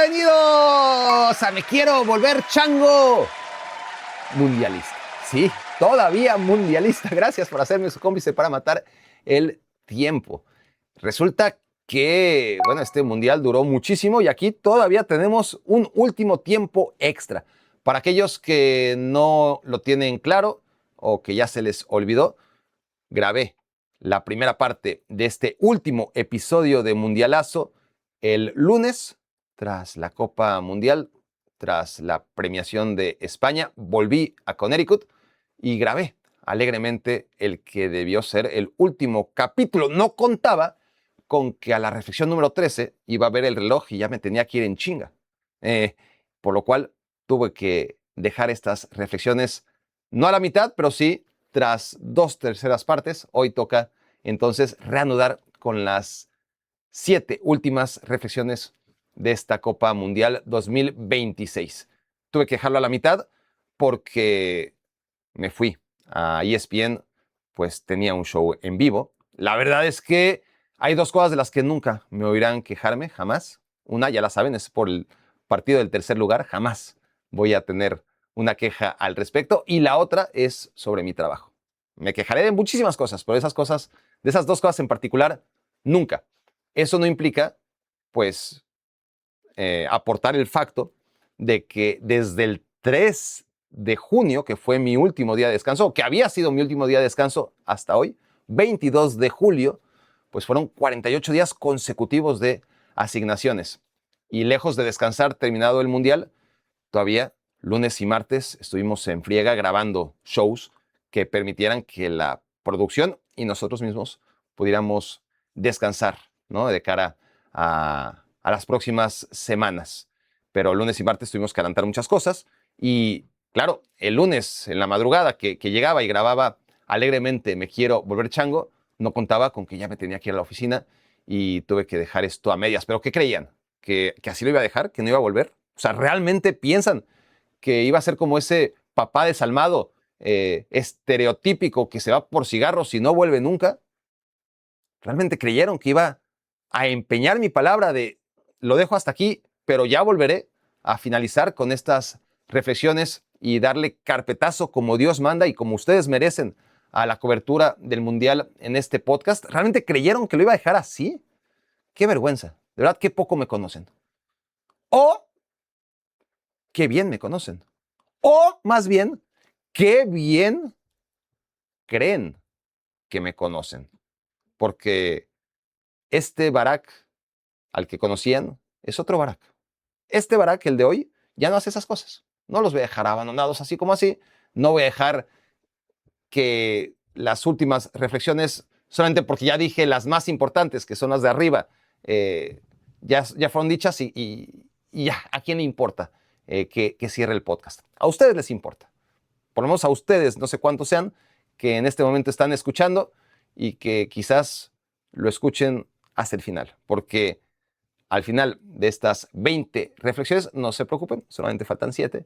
Bienvenidos a Me Quiero Volver Chango Mundialista. Sí, todavía mundialista. Gracias por hacerme su cómplice para matar el tiempo. Resulta que, bueno, este mundial duró muchísimo y aquí todavía tenemos un último tiempo extra. Para aquellos que no lo tienen claro o que ya se les olvidó, grabé la primera parte de este último episodio de Mundialazo el lunes, tras la Copa Mundial, tras la premiación de España. Volví a Connecticut y grabé alegremente el que debió ser el último capítulo. No contaba con que a la reflexión número 13 iba a ver el reloj y ya me tenía que ir en chinga. Por lo cual tuve que dejar estas reflexiones no a la mitad, pero sí tras 2/3 partes. Hoy toca entonces reanudar con las 7 últimas reflexiones de esta Copa Mundial 2026. Tuve que dejarlo a la mitad porque me fui a ESPN, pues tenía un show en vivo. La verdad es que hay dos cosas de las que nunca me oirán quejarme, jamás. Una, ya la saben, es por el partido del tercer lugar. Jamás voy a tener una queja al respecto. Y la otra es sobre mi trabajo. Me quejaré de muchísimas cosas, pero esas cosas, de esas dos cosas en particular, nunca. Eso no implica, pues, aportar el facto de que desde el 3 de junio, que fue mi último día de descanso, que había sido mi último día de descanso hasta hoy, 22 de julio, pues fueron 48 días consecutivos de asignaciones. Y lejos de descansar terminado el Mundial, todavía lunes y martes estuvimos en friega grabando shows que permitieran que la producción y nosotros mismos pudiéramos descansar, ¿no? De cara a las próximas semanas. Pero lunes y martes tuvimos que adelantar muchas cosas y, claro, el lunes en la madrugada que llegaba y grababa alegremente Me Quiero Volver Chango, no contaba con que ya me tenía que ir a la oficina y tuve que dejar esto a medias. ¿Pero qué creían? ¿Que así lo iba a dejar? ¿Que no iba a volver? O sea, ¿realmente piensan que iba a ser como ese papá desalmado estereotípico que se va por cigarros y no vuelve nunca? ¿Realmente creyeron que iba a empeñar mi palabra de lo dejo hasta aquí, pero ya volveré a finalizar con estas reflexiones y darle carpetazo como Dios manda y como ustedes merecen a la cobertura del Mundial en este podcast? ¿Realmente creyeron que lo iba a dejar así? Qué vergüenza. De verdad, qué poco me conocen. O qué bien me conocen. O más bien, qué bien creen que me conocen. Porque este Barack al que conocían es otro Barack. Este Barack, el de hoy, ya no hace esas cosas. No los voy a dejar abandonados así como así. No voy a dejar que las últimas reflexiones, solamente porque ya dije las más importantes, que son las de arriba, ya fueron dichas y ya, ¿a quién le importa que cierre el podcast? A ustedes les importa. Por lo menos a ustedes, no sé cuántos sean, que en este momento están escuchando y que quizás lo escuchen hasta el final. Porque al final de estas 20 reflexiones, no se preocupen, solamente faltan 7,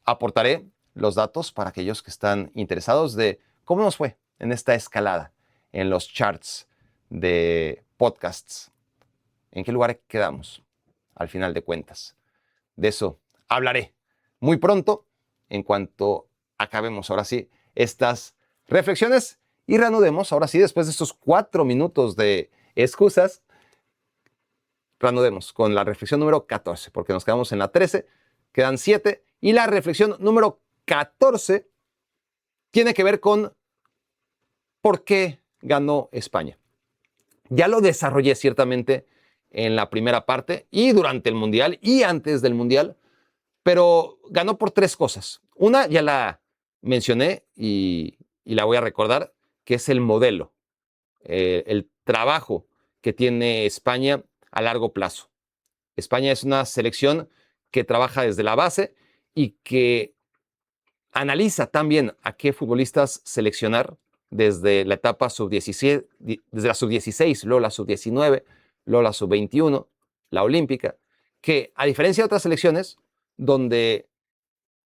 aportaré los datos para aquellos que están interesados de cómo nos fue en esta escalada en los charts de podcasts. ¿En qué lugar quedamos al final de cuentas? De eso hablaré muy pronto, en cuanto acabemos ahora sí estas reflexiones y reanudemos ahora sí, después de estos 4 minutos de excusas, reanudemos con la reflexión número 14, porque nos quedamos en la 13, quedan 7, y la reflexión número 14 tiene que ver con por qué ganó España. Ya lo desarrollé ciertamente en la primera parte y durante el Mundial y antes del Mundial, pero ganó por 3 cosas. Una ya la mencioné y la voy a recordar, que es el modelo, el trabajo que tiene España a largo plazo. España es una selección que trabaja desde la base y que analiza también a qué futbolistas seleccionar desde la etapa sub-17, desde la sub-16, luego la sub-19, luego la sub-21, la olímpica, que a diferencia de otras selecciones, donde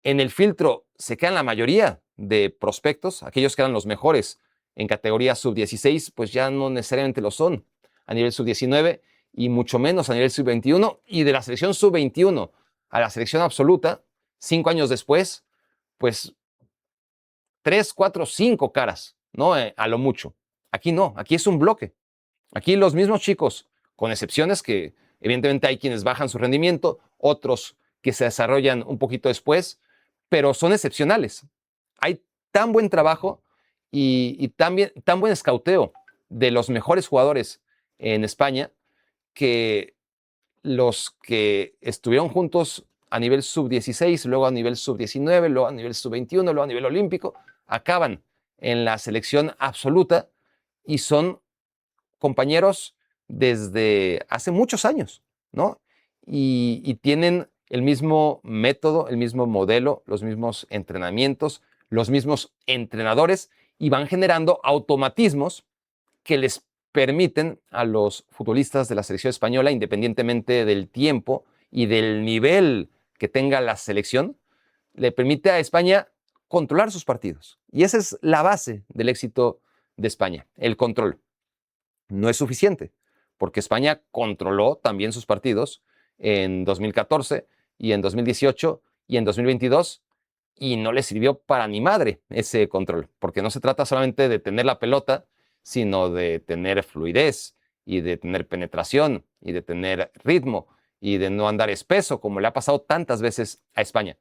en el filtro se quedan la mayoría de prospectos, aquellos que eran los mejores en categoría sub-16, pues ya no necesariamente lo son a nivel sub-19, y mucho menos a nivel sub-21, y de la selección sub-21 a la selección absoluta, 5 años después, pues 3, 4, 5 caras, ¿no? A lo mucho. Aquí no, aquí es un bloque. Aquí los mismos chicos, con excepciones que evidentemente hay quienes bajan su rendimiento, otros que se desarrollan un poquito después, pero son excepcionales. Hay tan buen trabajo y tan buen escauteo de los mejores jugadores en España que los que estuvieron juntos a nivel sub-16, luego a nivel sub-19, luego a nivel sub-21, luego a nivel olímpico, acaban en la selección absoluta y son compañeros desde hace muchos años, ¿no? Y tienen el mismo método, el mismo modelo, los mismos entrenamientos, los mismos entrenadores y van generando automatismos que les permiten a los futbolistas de la selección española, independientemente del tiempo y del nivel que tenga la selección, le permite a España controlar sus partidos. Y esa es la base del éxito de España, el control. No es suficiente, porque España controló también sus partidos en 2014 y en 2018 y en 2022 y no le sirvió para ni madre ese control, porque no se trata solamente de tener la pelota, sino de tener fluidez y de tener penetración y de tener ritmo y de no andar espeso, como le ha pasado tantas veces a España.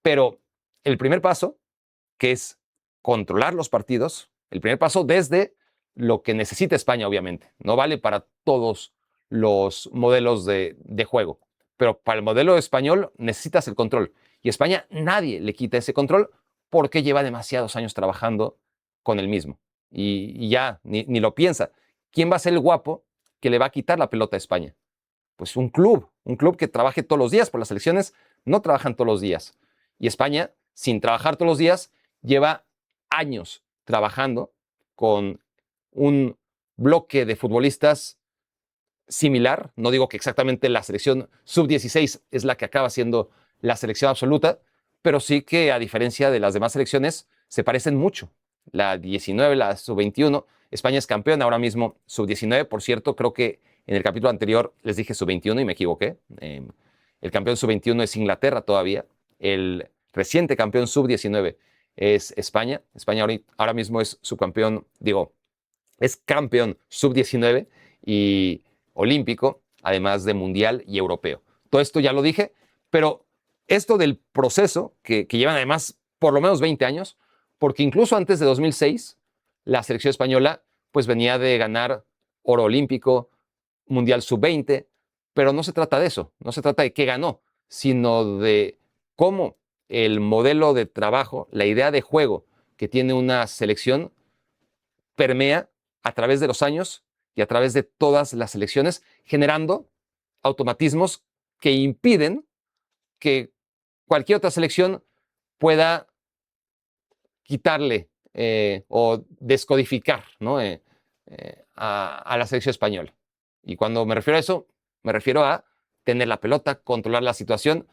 Pero el primer paso, que es controlar los partidos, el primer paso desde lo que necesita España, obviamente. No vale para todos los modelos de juego, pero para el modelo español necesitas el control. Y España nadie le quita ese control porque lleva demasiados años trabajando con el mismo. Y ya ni lo piensa. ¿Quién va a ser el guapo que le va a quitar la pelota a España? Pues un club que trabaje todos los días, por las selecciones no trabajan todos los días. Y España, sin trabajar todos los días, lleva años trabajando con un bloque de futbolistas similar. No digo que exactamente la selección sub-16 es la que acaba siendo la selección absoluta, pero sí que a diferencia de las demás selecciones se parecen mucho. La 19, la sub-21, España es campeón ahora mismo sub-19. Por cierto, creo que en el capítulo anterior les dije sub-21 y me equivoqué. El campeón sub-21 es Inglaterra todavía. El reciente campeón sub-19 es España. España ahora mismo es subcampeón, es campeón sub-19 y olímpico, además de mundial y europeo. Todo esto ya lo dije, pero esto del proceso, que llevan además por lo menos 20 años, porque incluso antes de 2006, la selección española pues venía de ganar oro olímpico, mundial sub-20, pero no se trata de eso, no se trata de qué ganó, sino de cómo el modelo de trabajo, la idea de juego que tiene una selección permea a través de los años y a través de todas las selecciones, generando automatismos que impiden que cualquier otra selección pueda quitarle o descodificar, ¿no? A la selección española. Y cuando me refiero a eso, me refiero a tener la pelota, controlar la situación.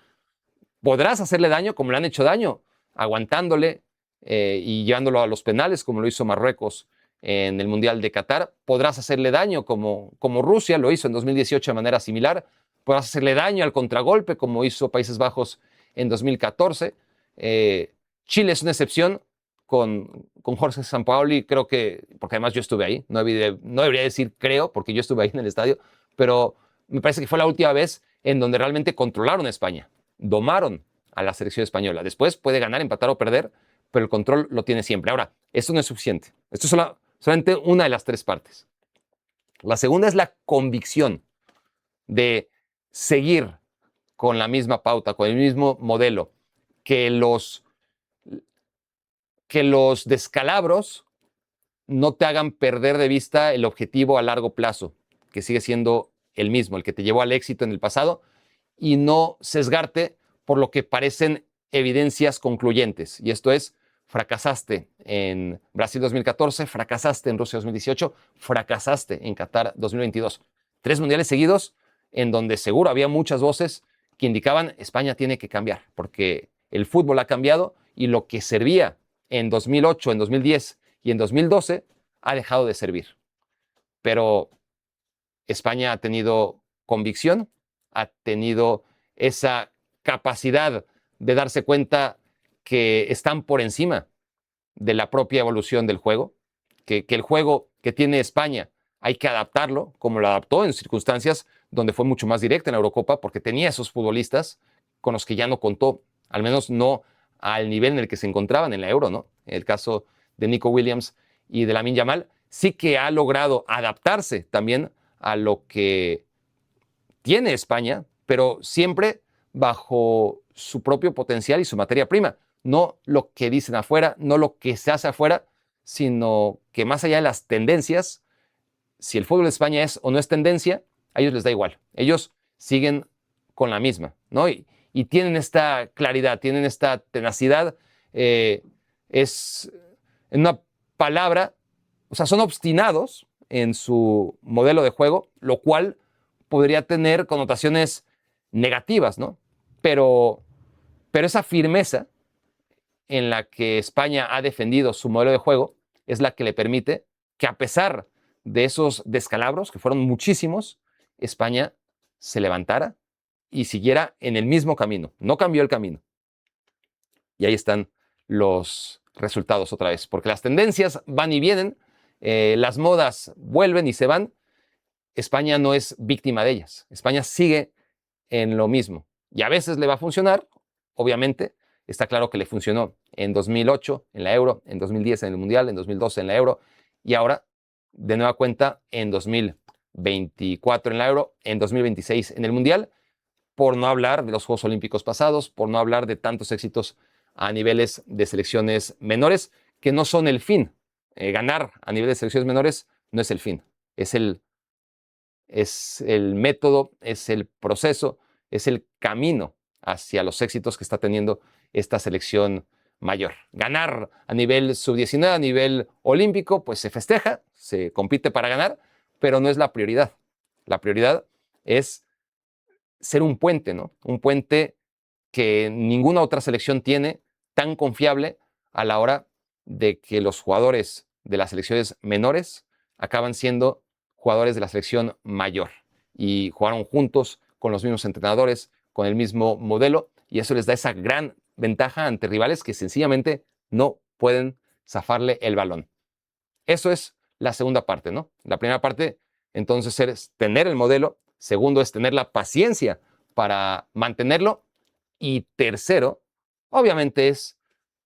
Podrás hacerle daño como le han hecho daño, aguantándole y llevándolo a los penales, como lo hizo Marruecos en el Mundial de Qatar. Podrás hacerle daño como Rusia lo hizo en 2018 de manera similar. Podrás hacerle daño al contragolpe, como hizo Países Bajos en 2014. Chile es una excepción con Jorge Sampaoli, creo que, porque además yo estuve ahí, no debería decir creo, porque yo estuve ahí en el estadio, pero me parece que fue la última vez en donde realmente controlaron a España, domaron a la selección española. Después puede ganar, empatar o perder, pero el control lo tiene siempre. Ahora, esto no es suficiente. Esto es solamente una de las tres partes. La segunda es la convicción de seguir con la misma pauta, con el mismo modelo, que los descalabros no te hagan perder de vista el objetivo a largo plazo, que sigue siendo el mismo, el que te llevó al éxito en el pasado, y no sesgarte por lo que parecen evidencias concluyentes. Y esto es, fracasaste en Brasil 2014, fracasaste en Rusia 2018, fracasaste en Qatar 2022. 3 mundiales seguidos en donde seguro había muchas voces que indicaban España tiene que cambiar, porque el fútbol ha cambiado y lo que servía en 2008, en 2010 y en 2012 ha dejado de servir. Pero España ha tenido convicción, ha tenido esa capacidad de darse cuenta que están por encima de la propia evolución del juego, que el juego que tiene España hay que adaptarlo, como lo adaptó en circunstancias donde fue mucho más directa en la Eurocopa, porque tenía esos futbolistas con los que ya no contó, al menos no al nivel en el que se encontraban en la Euro, ¿no? En el caso de Nico Williams y de Lamine Yamal, sí que ha logrado adaptarse también a lo que tiene España, pero siempre bajo su propio potencial y su materia prima. No lo que dicen afuera, no lo que se hace afuera, sino que más allá de las tendencias, si el fútbol de España es o no es tendencia, a ellos les da igual. Ellos siguen con la misma, ¿no? Y tienen esta claridad, tienen esta tenacidad. Es en una palabra, o sea, son obstinados en su modelo de juego, lo cual podría tener connotaciones negativas, ¿no? Pero esa firmeza en la que España ha defendido su modelo de juego es la que le permite que, a pesar de esos descalabros, que fueron muchísimos, España se levantara y siguiera en el mismo camino. No cambió el camino. Y ahí están los resultados otra vez, porque las tendencias van y vienen, las modas vuelven y se van. España no es víctima de ellas. España sigue en lo mismo. Y a veces le va a funcionar, obviamente. Está claro que le funcionó en 2008 en la Euro, en 2010 en el Mundial, en 2012 en la Euro, y ahora, de nueva cuenta, en 2024 en la Euro, en 2026 en el Mundial, por no hablar de los Juegos Olímpicos pasados, por no hablar de tantos éxitos a niveles de selecciones menores, que no son el fin. Ganar a nivel de selecciones menores no es el fin, es el método, es el proceso, es el camino hacia los éxitos que está teniendo esta selección mayor. Ganar a nivel sub-19, a nivel olímpico, pues se festeja, se compite para ganar, pero no es la prioridad. La prioridad es ser un puente, ¿no? Un puente que ninguna otra selección tiene tan confiable a la hora de que los jugadores de las selecciones menores acaban siendo jugadores de la selección mayor y jugaron juntos con los mismos entrenadores, con el mismo modelo, y eso les da esa gran ventaja ante rivales que sencillamente no pueden zafarle el balón. Eso es la segunda parte, ¿no? La primera parte, entonces, es tener el modelo. Segundo, es tener la paciencia para mantenerlo. Y tercero, obviamente, es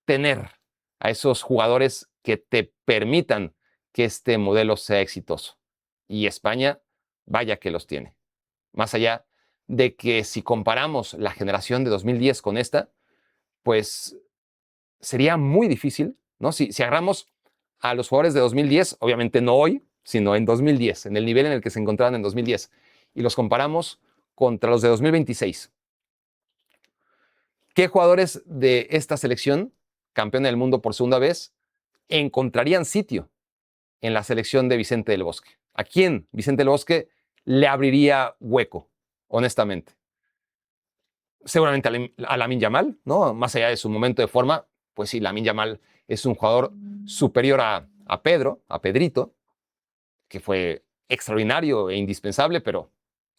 tener a esos jugadores que te permitan que este modelo sea exitoso. Y España, vaya que los tiene. Más allá de que si comparamos la generación de 2010 con esta, pues sería muy difícil, ¿no? Si agarramos a los jugadores de 2010, obviamente no hoy, sino en 2010, en el nivel en el que se encontraban en 2010, y los comparamos contra los de 2026. ¿Qué jugadores de esta selección, campeona del mundo por segunda vez, encontrarían sitio en la selección de Vicente del Bosque? ¿A quién Vicente del Bosque le abriría hueco, honestamente? Seguramente a Lamine Yamal, ¿no? Más allá de su momento de forma, pues sí, Lamine Yamal es un jugador superior a Pedro, a Pedrito, que fue extraordinario e indispensable, pero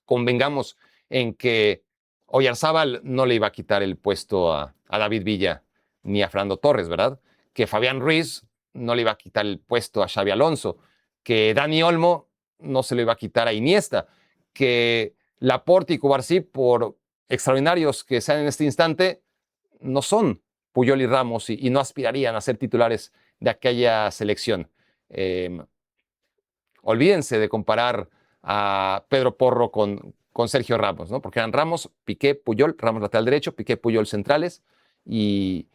convengamos en que Oyarzábal no le iba a quitar el puesto a David Villa ni a Fernando Torres, ¿verdad? Que Fabián Ruiz no le iba a quitar el puesto a Xabi Alonso, que Dani Olmo no se lo iba a quitar a Iniesta, que Laporte y Cubarsí, por extraordinarios que sean en este instante, no son Puyol y Ramos y no aspirarían a ser titulares de aquella selección. Olvídense de comparar a Pedro Porro con Sergio Ramos, ¿no? Porque eran Ramos, Piqué, Puyol, Ramos lateral derecho, Piqué, Puyol centrales, y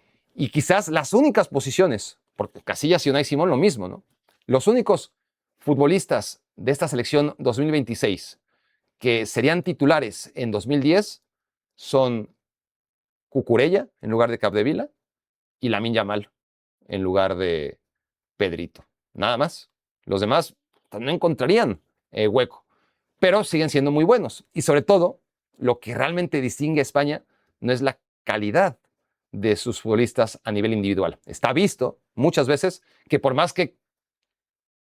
quizás las únicas posiciones, porque Casillas y Unai Simón lo mismo, ¿no? Los únicos futbolistas de esta selección 2026 que serían titulares en 2010 son Cucurella en lugar de Capdevila y Lamine Yamal en lugar de Pedrito. Nada más. Los demás no encontrarían hueco, pero siguen siendo muy buenos. Y sobre todo, lo que realmente distingue a España no es la calidad de sus futbolistas a nivel individual. Está visto muchas veces que por más que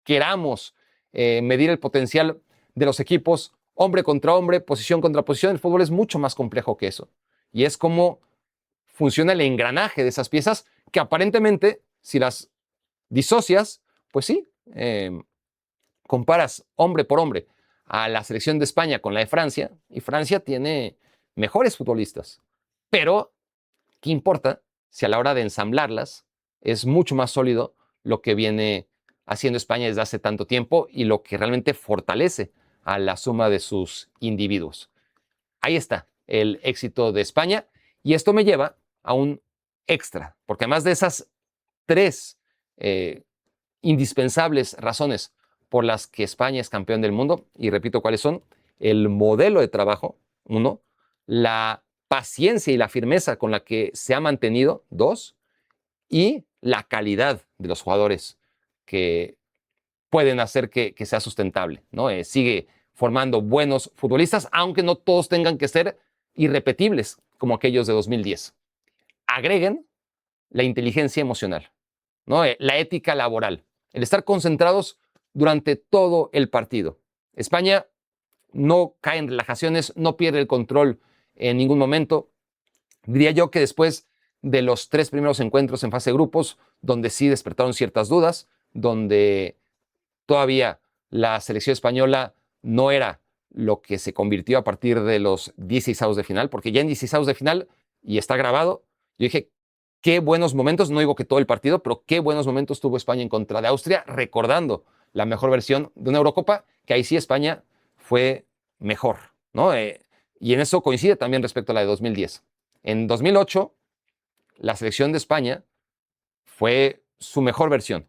queramos medir el potencial de los equipos hombre contra hombre, posición contra posición. El fútbol es mucho más complejo que eso. Y es como funciona el engranaje de esas piezas que aparentemente, si las disocias, pues sí, comparas hombre por hombre a la selección de España con la de Francia, y Francia tiene mejores futbolistas. Pero, ¿qué importa si a la hora de ensamblarlas es mucho más sólido lo que viene haciendo España desde hace tanto tiempo y lo que realmente fortalece a la suma de sus individuos? Ahí está el éxito de España, y esto me lleva a un extra, porque además de esas tres indispensables razones por las que España es campeón del mundo, y repito cuáles son: el modelo de trabajo, uno; la paciencia y la firmeza con la que se ha mantenido, dos; y la calidad de los jugadores que pueden hacer que sea sustentable, ¿no? Sigue formando buenos futbolistas, aunque no todos tengan que ser irrepetibles como aquellos de 2010. Agreguen la inteligencia emocional, ¿no? La ética laboral, el estar concentrados durante todo el partido. España no cae en relajaciones, no pierde el control en ningún momento. Diría yo que después de los 3 primeros encuentros en fase de grupos, donde sí despertaron ciertas dudas, donde todavía la selección española no era lo que se convirtió a partir de los 16avos de final, porque ya en 16avos de final, y está grabado, yo dije, qué buenos momentos, no digo que todo el partido, pero qué buenos momentos tuvo España en contra de Austria, recordando la mejor versión de una Eurocopa, que ahí sí España fue mejor, ¿no? Y en eso coincide también respecto a la de 2010. En 2008, la selección de España fue su mejor versión.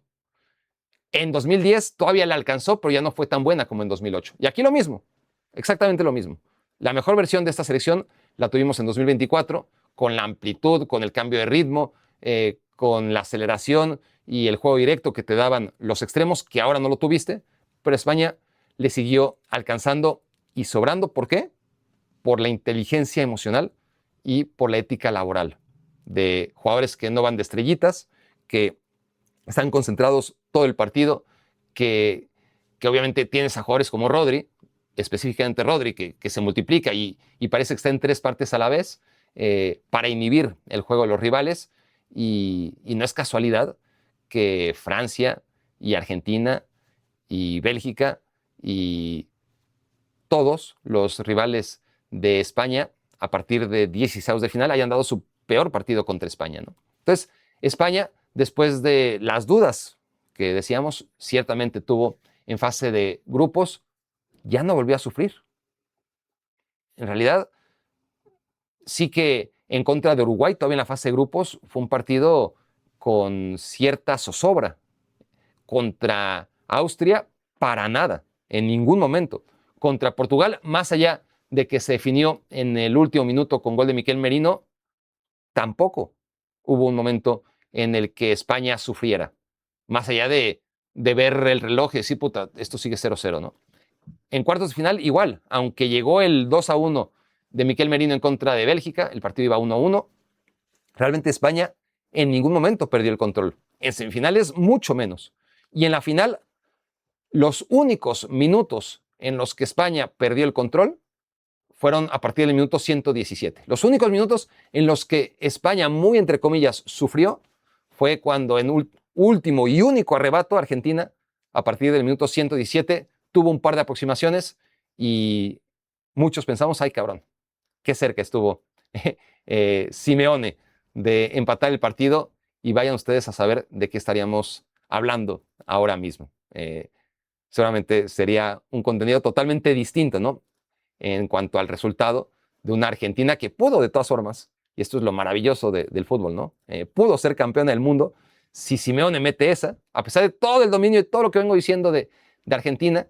En 2010 todavía la alcanzó, pero ya no fue tan buena como en 2008. Y aquí lo mismo, exactamente lo mismo. La mejor versión de esta selección la tuvimos en 2024, con la amplitud, con el cambio de ritmo, con la aceleración y el juego directo que te daban los extremos, que ahora no lo tuviste, pero España le siguió alcanzando y sobrando. ¿Por qué? Por la inteligencia emocional y por la ética laboral de jugadores que no van de estrellitas, que están concentrados todo el partido, que obviamente tienes a jugadores como Rodri, específicamente Rodri, que se multiplica y parece que está en 3 partes a la vez, para inhibir el juego de los rivales, y no es casualidad que Francia y Argentina y Bélgica y todos los rivales de España a partir de 16avos de final hayan dado su peor partido contra España, ¿no? Entonces, España, después de las dudas que decíamos, ciertamente tuvo en fase de grupos, ya no volvió a sufrir. En realidad, sí que en contra de Uruguay, todavía en la fase de grupos, fue un partido con cierta zozobra. Contra Austria, para nada, en ningún momento. Contra Portugal, más allá de que se definió en el último minuto con gol de Miquel Merino, tampoco hubo un momento en el que España sufriera. Más allá de ver el reloj y decir, puta, esto sigue 0-0, ¿no? En cuartos de final, igual, aunque llegó el 2-1 de Miquel Merino en contra de Bélgica, el partido iba 1-1, realmente España en ningún momento perdió el control. En semifinales, mucho menos. Y en la final, los únicos minutos en los que España perdió el control fueron a partir del minuto 117. Los únicos minutos en los que España, muy entre comillas, sufrió fue cuando en último y único arrebato Argentina, a partir del minuto 117, tuvo un par de aproximaciones y muchos pensamos, ay cabrón, qué cerca estuvo Simeone de empatar el partido, y vayan ustedes a saber de qué estaríamos hablando ahora mismo. Seguramente sería un contenido totalmente distinto, ¿no? En cuanto al resultado de una Argentina que pudo, de todas formas, y esto es lo maravilloso del fútbol, ¿no? Pudo ser campeona del mundo. Si Simeone mete esa, a pesar de todo el dominio y todo lo que vengo diciendo de Argentina,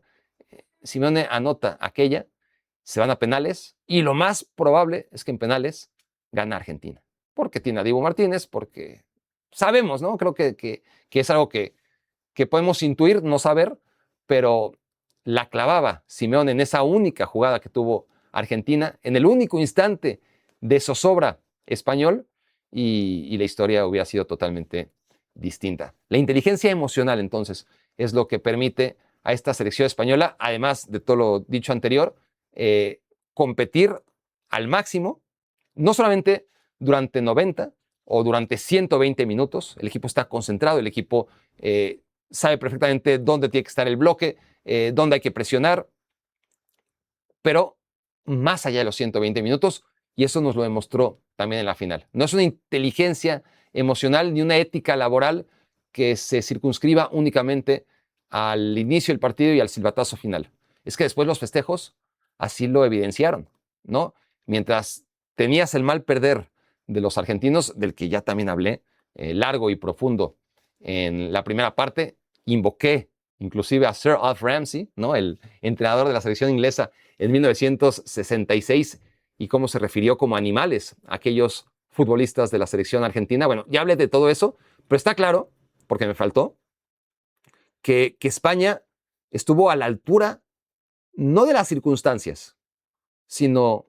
Simeone anota aquella, se van a penales, y lo más probable es que en penales gana Argentina. Porque tiene a Dibu Martínez, porque sabemos, ¿no? Creo que es algo que podemos intuir, no saber, pero la clavaba Simeone en esa única jugada que tuvo Argentina, en el único instante de zozobra español, y la historia hubiera sido totalmente distinta. La inteligencia emocional, entonces, es lo que permite a esta selección española, además de todo lo dicho anterior, competir al máximo, no solamente durante 90 o durante 120 minutos. El equipo está concentrado, el equipo sabe perfectamente dónde tiene que estar el bloque, dónde hay que presionar, pero más allá de los 120 minutos, y eso nos lo demostró también en la final. No es una inteligencia emocional ni una ética laboral que se circunscriba únicamente al inicio del partido y al silbatazo final. Es que después los festejos así lo evidenciaron, ¿no? Mientras tenías el mal perder de los argentinos, del que ya también hablé, largo y profundo en la primera parte, invoqué inclusive a Sir Alf Ramsey, ¿no? El entrenador de la selección inglesa en 1966, y cómo se refirió como animales a aquellos futbolistas de la selección argentina. Bueno, ya hablé de todo eso, pero está claro, porque me faltó, que España estuvo a la altura no de las circunstancias, sino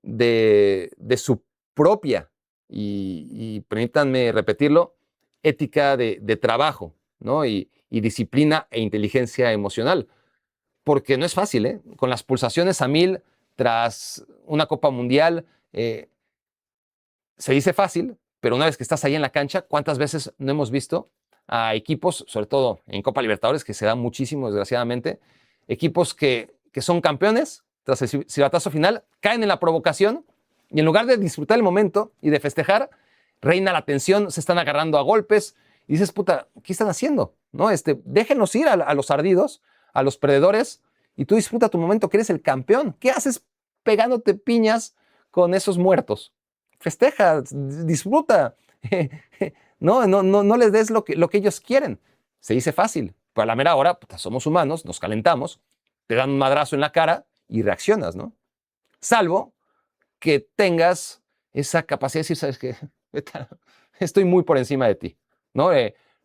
de su propia, y permítanme repetirlo, ética de trabajo, ¿no? Y disciplina e inteligencia emocional. Porque no es fácil, ¿eh? Con las pulsaciones a 1000 tras una Copa Mundial, se dice fácil, pero una vez que estás ahí en la cancha, ¿cuántas veces no hemos visto a equipos, sobre todo en Copa Libertadores, que se da muchísimo, desgraciadamente, equipos que son campeones, tras el silbatazo final, caen en la provocación y en lugar de disfrutar el momento y de festejar, reina la tensión, se están agarrando a golpes y dices, puta, ¿qué están haciendo? ¿No? Déjenos ir a los ardidos, a los perdedores, y tú disfruta tu momento, que eres el campeón. ¿Qué haces pegándote piñas con esos muertos? Festeja, disfruta. No les des lo que ellos quieren. Se dice fácil, pero a la mera hora, puta, somos humanos, nos calentamos, te dan un madrazo en la cara y reaccionas, ¿no? Salvo que tengas esa capacidad de decir, ¿sabes qué? Estoy muy por encima de ti, ¿no?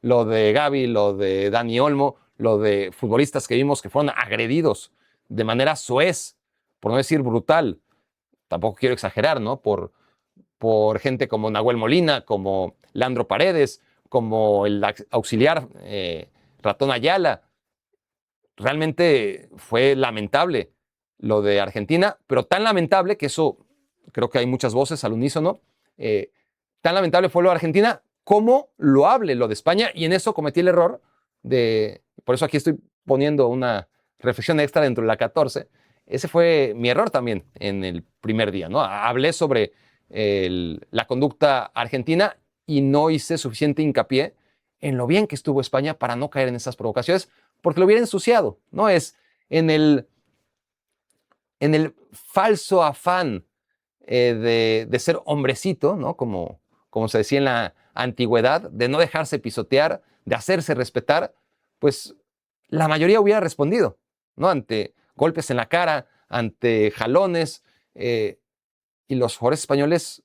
Lo de Gavi, lo de Dani Olmo, lo de futbolistas que vimos que fueron agredidos de manera soez, por no decir brutal, tampoco quiero exagerar, ¿no? Por gente como Nahuel Molina, como Leandro Paredes, como el auxiliar Ratón Ayala. Realmente fue lamentable lo de Argentina, pero tan lamentable que eso, creo que hay muchas voces al unísono, tan lamentable fue lo de Argentina como loable lo de España, y en eso cometí el error por eso aquí estoy poniendo una reflexión extra dentro de la 14, ese fue mi error también en el primer día, ¿no? Hablé sobre la conducta argentina y no hice suficiente hincapié en lo bien que estuvo España para no caer en esas provocaciones, porque lo hubiera ensuciado, ¿no? Es en el falso afán de ser hombrecito, ¿no? Como se decía en la antigüedad, de no dejarse pisotear, de hacerse respetar, pues la mayoría hubiera respondido, ¿no? Ante golpes en la cara, ante jalones, y los jugadores españoles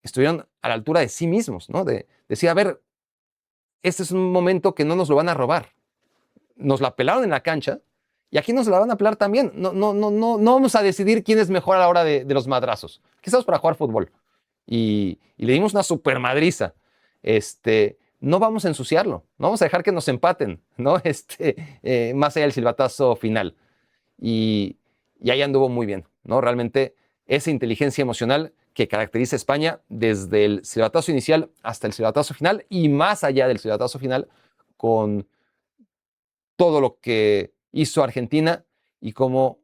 estuvieron a la altura de sí mismos, ¿no? De decir, a ver, este es un momento que no nos lo van a robar. Nos la pelaron en la cancha y aquí nos la van a pelar también. No vamos a decidir quién es mejor a la hora de los madrazos. Aquí estamos para jugar fútbol. Y le dimos una super madriza. No vamos a ensuciarlo. No vamos a dejar que nos empaten, ¿no? Más allá del silbatazo final. Y ahí anduvo muy bien, ¿no? Realmente esa inteligencia emocional que caracteriza a España desde el silbatazo inicial hasta el silbatazo final y más allá del silbatazo final, con todo lo que hizo Argentina y cómo,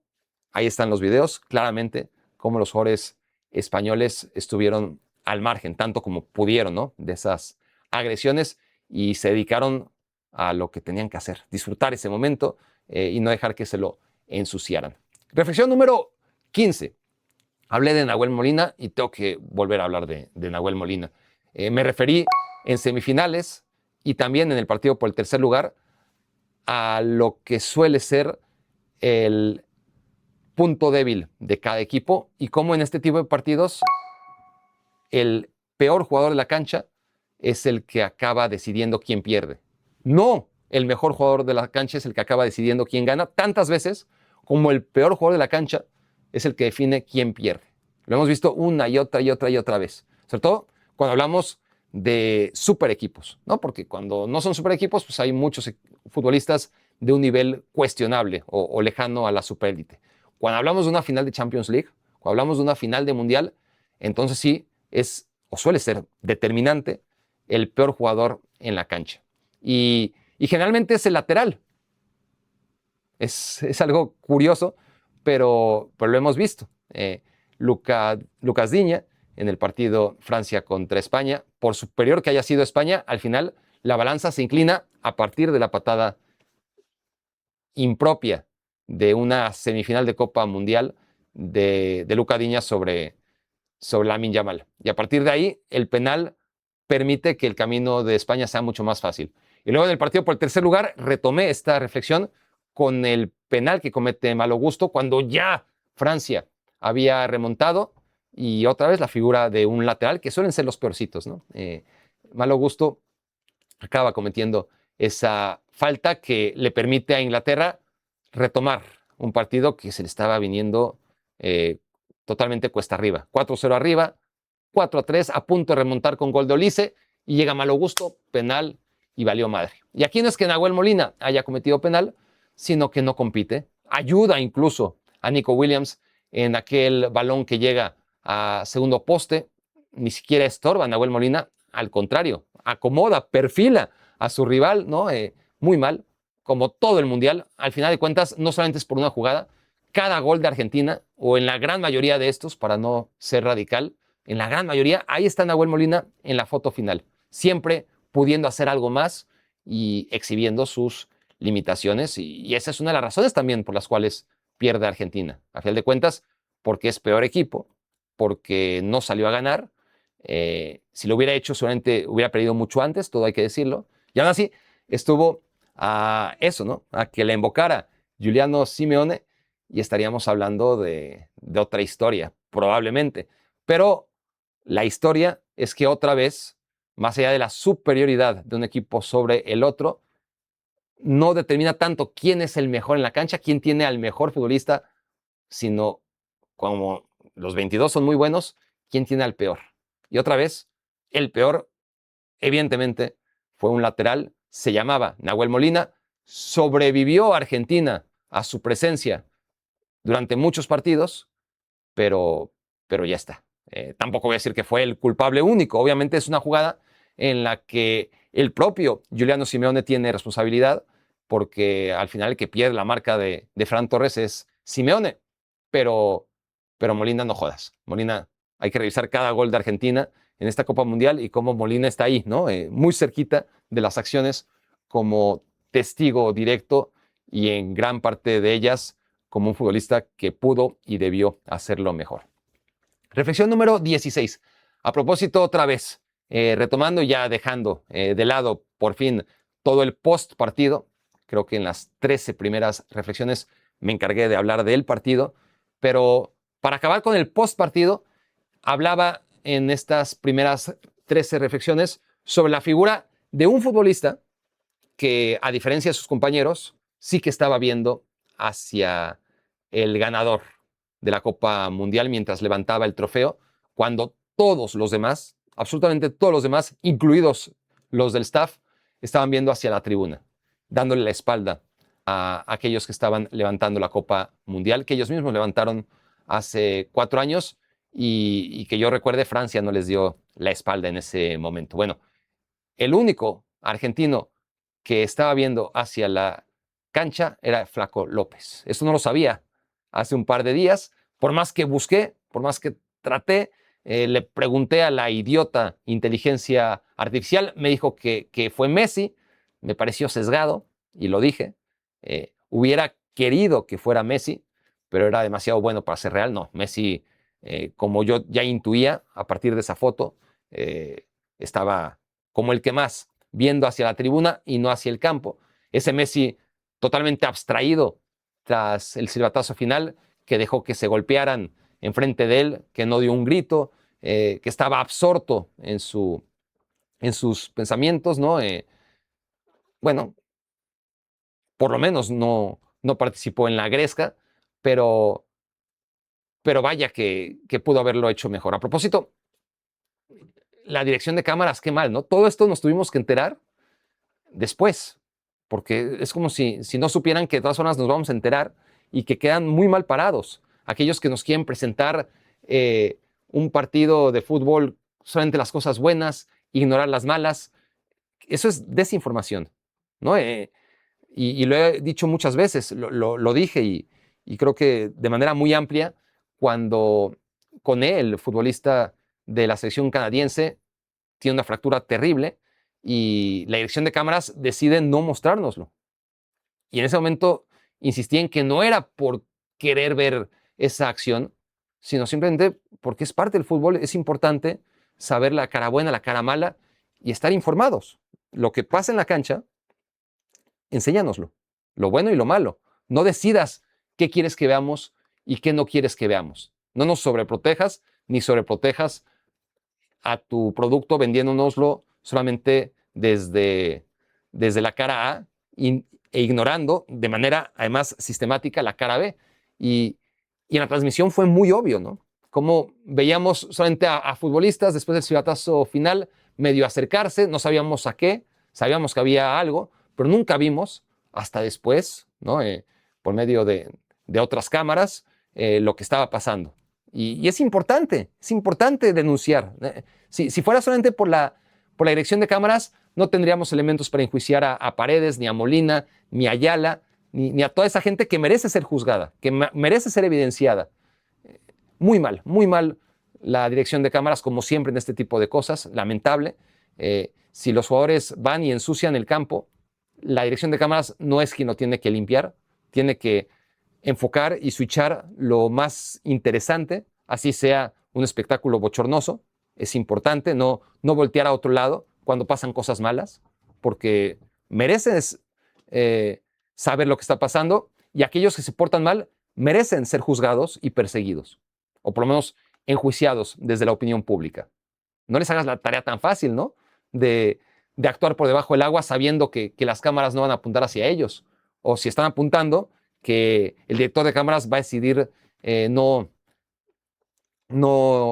ahí están los videos, claramente, cómo los jugadores españoles estuvieron al margen, tanto como pudieron, ¿no? De esas agresiones, y se dedicaron a lo que tenían que hacer, disfrutar ese momento y no dejar que se lo ensuciaran. Reflexión número 15. Hablé de Nahuel Molina y tengo que volver a hablar de Nahuel Molina. Me referí en semifinales y también en el partido por el tercer lugar a lo que suele ser el punto débil de cada equipo y cómo en este tipo de partidos el peor jugador de la cancha es el que acaba decidiendo quién pierde. No el mejor jugador de la cancha es el que acaba decidiendo quién gana, tantas veces como el peor jugador de la cancha es el que define quién pierde. Lo hemos visto una y otra y otra y otra vez. Sobre todo cuando hablamos de super equipos, ¿no? Porque cuando no son super equipos, pues hay muchos futbolistas de un nivel cuestionable o lejano a la superélite. Cuando hablamos de una final de Champions League, cuando hablamos de una final de Mundial, entonces sí es o suele ser determinante el peor jugador en la cancha. Y generalmente es el lateral. Es algo curioso, pero lo hemos visto. Lucas Diña, en el partido Francia contra España, por superior que haya sido España, al final la balanza se inclina a partir de la patada impropia de una semifinal de Copa Mundial de Lucas Diña sobre Lamine Yamal. Y a partir de ahí, el penal permite que el camino de España sea mucho más fácil. Y luego en el partido por el tercer lugar, retomé esta reflexión con el penal que comete Malo Gusto cuando ya Francia había remontado y otra vez la figura de un lateral, que suelen ser los peorcitos, ¿no? Malo Gusto acaba cometiendo esa falta que le permite a Inglaterra retomar un partido que se le estaba viniendo totalmente cuesta arriba. 4-0 arriba, 4-3, a punto de remontar con gol de Olise, y llega Malo Gusto, penal, y valió madre. Y aquí no es que Nahuel Molina haya cometido penal, sino que no compite. Ayuda incluso a Nico Williams en aquel balón que llega a segundo poste. Ni siquiera estorba a Nahuel Molina, al contrario, acomoda, perfila a su rival, ¿no? Muy mal, como todo el Mundial. Al final de cuentas, no solamente es por una jugada, cada gol de Argentina, o en la gran mayoría de estos, para no ser radical, en la gran mayoría, ahí está Nahuel Molina en la foto final, siempre pudiendo hacer algo más y exhibiendo sus limitaciones. Y esa es una de las razones también por las cuales pierde Argentina. A final de cuentas, porque es peor equipo, porque no salió a ganar. Si lo hubiera hecho, seguramente hubiera perdido mucho antes, todo hay que decirlo. Y aún así, estuvo a eso, ¿no? A que le invocara Giuliano Simeone y estaríamos hablando de otra historia, probablemente. Pero la historia es que otra vez, más allá de la superioridad de un equipo sobre el otro, no determina tanto quién es el mejor en la cancha, quién tiene al mejor futbolista, sino como los 22 son muy buenos, quién tiene al peor. Y otra vez, el peor, evidentemente, fue un lateral, se llamaba Nahuel Molina, sobrevivió Argentina a su presencia durante muchos partidos, pero ya está. Tampoco voy a decir que fue el culpable único. Obviamente es una jugada en la que el propio Giuliano Simeone tiene responsabilidad, porque al final el que pierde la marca de Fran Torres es Simeone. Pero Molina, no jodas. Molina, hay que revisar cada gol de Argentina en esta Copa Mundial y cómo Molina está ahí, ¿no? Muy cerquita de las acciones, como testigo directo, y en gran parte de ellas como un futbolista que pudo y debió hacerlo mejor. Reflexión número 16. A propósito, otra vez, retomando y ya dejando de lado por fin todo el post partido. Creo que en las 13 primeras reflexiones me encargué de hablar del partido, pero para acabar con el post partido, hablaba en estas primeras 13 reflexiones sobre la figura de un futbolista que, a diferencia de sus compañeros, sí que estaba viendo hacia el ganador de la Copa Mundial mientras levantaba el trofeo, cuando todos los demás, absolutamente todos los demás, incluidos los del staff, estaban viendo hacia la tribuna, dándole la espalda a aquellos que estaban levantando la Copa Mundial, que ellos mismos levantaron hace 4 años y que yo recuerde, Francia no les dio la espalda en ese momento. Bueno, el único argentino que estaba viendo hacia la cancha era Flaco López. Eso no lo sabía hace un par de días. Por más que busqué, por más que traté, le pregunté a la idiota inteligencia artificial, me dijo que fue Messi. Me pareció sesgado y lo dije. Hubiera querido que fuera Messi, pero era demasiado bueno para ser real. No, Messi, como yo ya intuía a partir de esa foto, estaba como el que más, viendo hacia la tribuna y no hacia el campo. Ese Messi totalmente abstraído tras el silbatazo final, que dejó que se golpearan enfrente de él, que no dio un grito, que estaba absorto en sus pensamientos, ¿no? Bueno, por lo menos no participó en la gresca, pero vaya que pudo haberlo hecho mejor. A propósito, la dirección de cámaras, qué mal, ¿no? Todo esto nos tuvimos que enterar después, porque es como si no supieran que de todas formas nos vamos a enterar y que quedan muy mal parados. Aquellos que nos quieren presentar un partido de fútbol solamente las cosas buenas, ignorar las malas. Eso es desinformación, ¿no? Y lo he dicho muchas veces, lo dije y creo que de manera muy amplia cuando Koné, el futbolista de la selección canadiense, tiene una fractura terrible y la dirección de cámaras decide no mostrárnoslo. Y en ese momento insistí en que no era por querer ver esa acción, sino simplemente porque es parte del fútbol, es importante saber la cara buena, la cara mala y estar informados. Lo que pasa en la cancha, enséñanoslo, lo bueno y lo malo. No decidas qué quieres que veamos y qué no quieres que veamos. No nos sobreprotejas ni sobreprotejas a tu producto vendiéndonoslo solamente desde la cara A e ignorando de manera además sistemática la cara B. Y en la transmisión fue muy obvio, ¿no? Como veíamos solamente a futbolistas después del silbatazo final medio acercarse, no sabíamos a qué, sabíamos que había algo, pero nunca vimos hasta después, ¿no? Por medio de otras cámaras, lo que estaba pasando. Y es importante denunciar. Si fuera solamente por la dirección de cámaras, no tendríamos elementos para enjuiciar a Paredes, ni a Molina, ni a Ayala, ni a toda esa gente que merece ser juzgada, que merece ser evidenciada. Muy mal la dirección de cámaras, como siempre en este tipo de cosas, lamentable. Si los jugadores van y ensucian el campo, la dirección de cámaras no es quien lo tiene que limpiar, tiene que enfocar y switchar lo más interesante, así sea un espectáculo bochornoso. Es importante no voltear a otro lado cuando pasan cosas malas, porque mereces saber lo que está pasando y aquellos que se portan mal merecen ser juzgados y perseguidos, o por lo menos enjuiciados desde la opinión pública. No les hagas la tarea tan fácil, ¿no? De actuar por debajo del agua sabiendo que las cámaras no van a apuntar hacia ellos. O si están apuntando, que el director de cámaras va a decidir no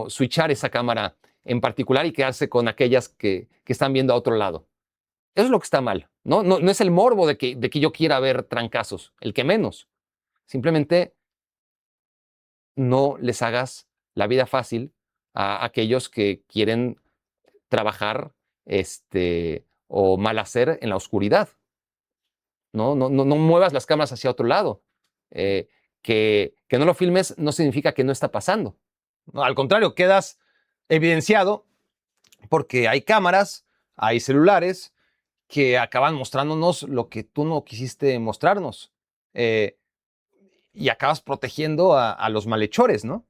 switchar esa cámara en particular y quedarse con aquellas que están viendo a otro lado. Eso es lo que está mal, ¿no? No es el morbo de que yo quiera ver trancazos, el que menos. Simplemente no les hagas la vida fácil a aquellos que quieren trabajar o mal hacer en la oscuridad. No muevas las cámaras hacia otro lado. Que no lo filmes no significa que no está pasando. No, al contrario, quedas evidenciado porque hay cámaras, hay celulares que acaban mostrándonos lo que tú no quisiste mostrarnos. Y acabas protegiendo a los malhechores, ¿no?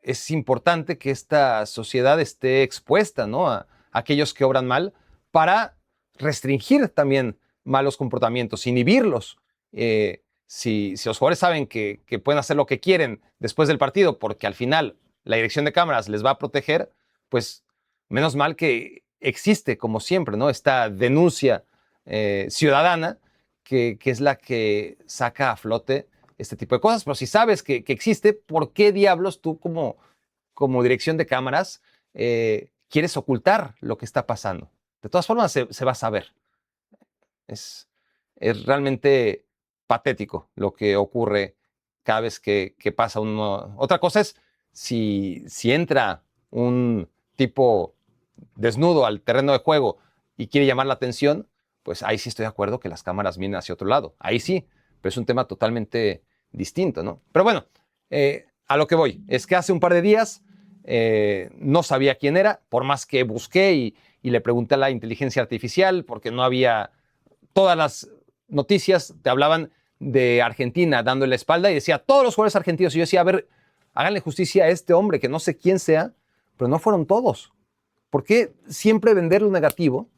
Es importante que esta sociedad esté expuesta, ¿no? A aquellos que obran mal para restringir también malos comportamientos, inhibirlos. Si los jugadores saben que pueden hacer lo que quieren después del partido porque al final la dirección de cámaras les va a proteger, pues menos mal que existe, como siempre, ¿no? Esta denuncia ciudadana que es la que saca a flote este tipo de cosas. Pero si sabes que existe, ¿por qué diablos tú como dirección de cámaras quieres ocultar lo que está pasando? De todas formas, se va a saber. Es realmente patético lo que ocurre cada vez que pasa uno. Otra cosa es si entra un tipo desnudo al terreno de juego y quiere llamar la atención, pues ahí sí estoy de acuerdo que las cámaras miren hacia otro lado. Ahí sí, pero es un tema totalmente distinto, ¿no? Pero bueno, a lo que voy es que hace un par de días no sabía quién era, por más que busqué y le pregunté a la inteligencia artificial, porque no había. Todas las noticias te hablaban de Argentina dándole la espalda y decía todos los jugadores argentinos. Y yo decía, a ver, háganle justicia a este hombre que no sé quién sea, pero no fueron todos. ¿Por qué siempre vender lo negativo?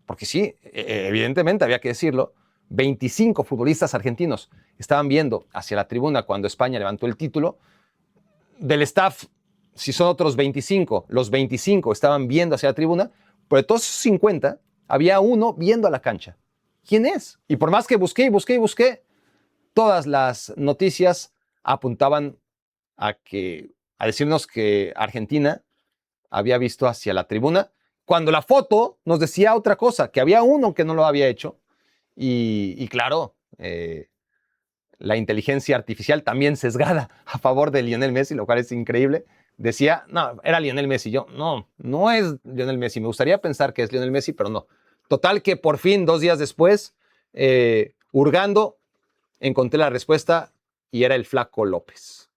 Porque sí, evidentemente había que decirlo, 25 futbolistas argentinos estaban viendo hacia la tribuna cuando España levantó el título. Del staff, si son otros 25, los 25 estaban viendo hacia la tribuna, pero de todos esos 50, había uno viendo a la cancha. ¿Quién es? Y por más que busqué, todas las noticias apuntaban a decirnos que Argentina había visto hacia la tribuna, cuando la foto nos decía otra cosa, que había uno que no lo había hecho. Y claro, la inteligencia artificial también sesgada a favor de Lionel Messi, lo cual es increíble. Decía, no, era Lionel Messi. Yo, no es Lionel Messi. Me gustaría pensar que es Lionel Messi, pero no. Total que por fin, 2 días después, hurgando, encontré la respuesta y era el Flaco López.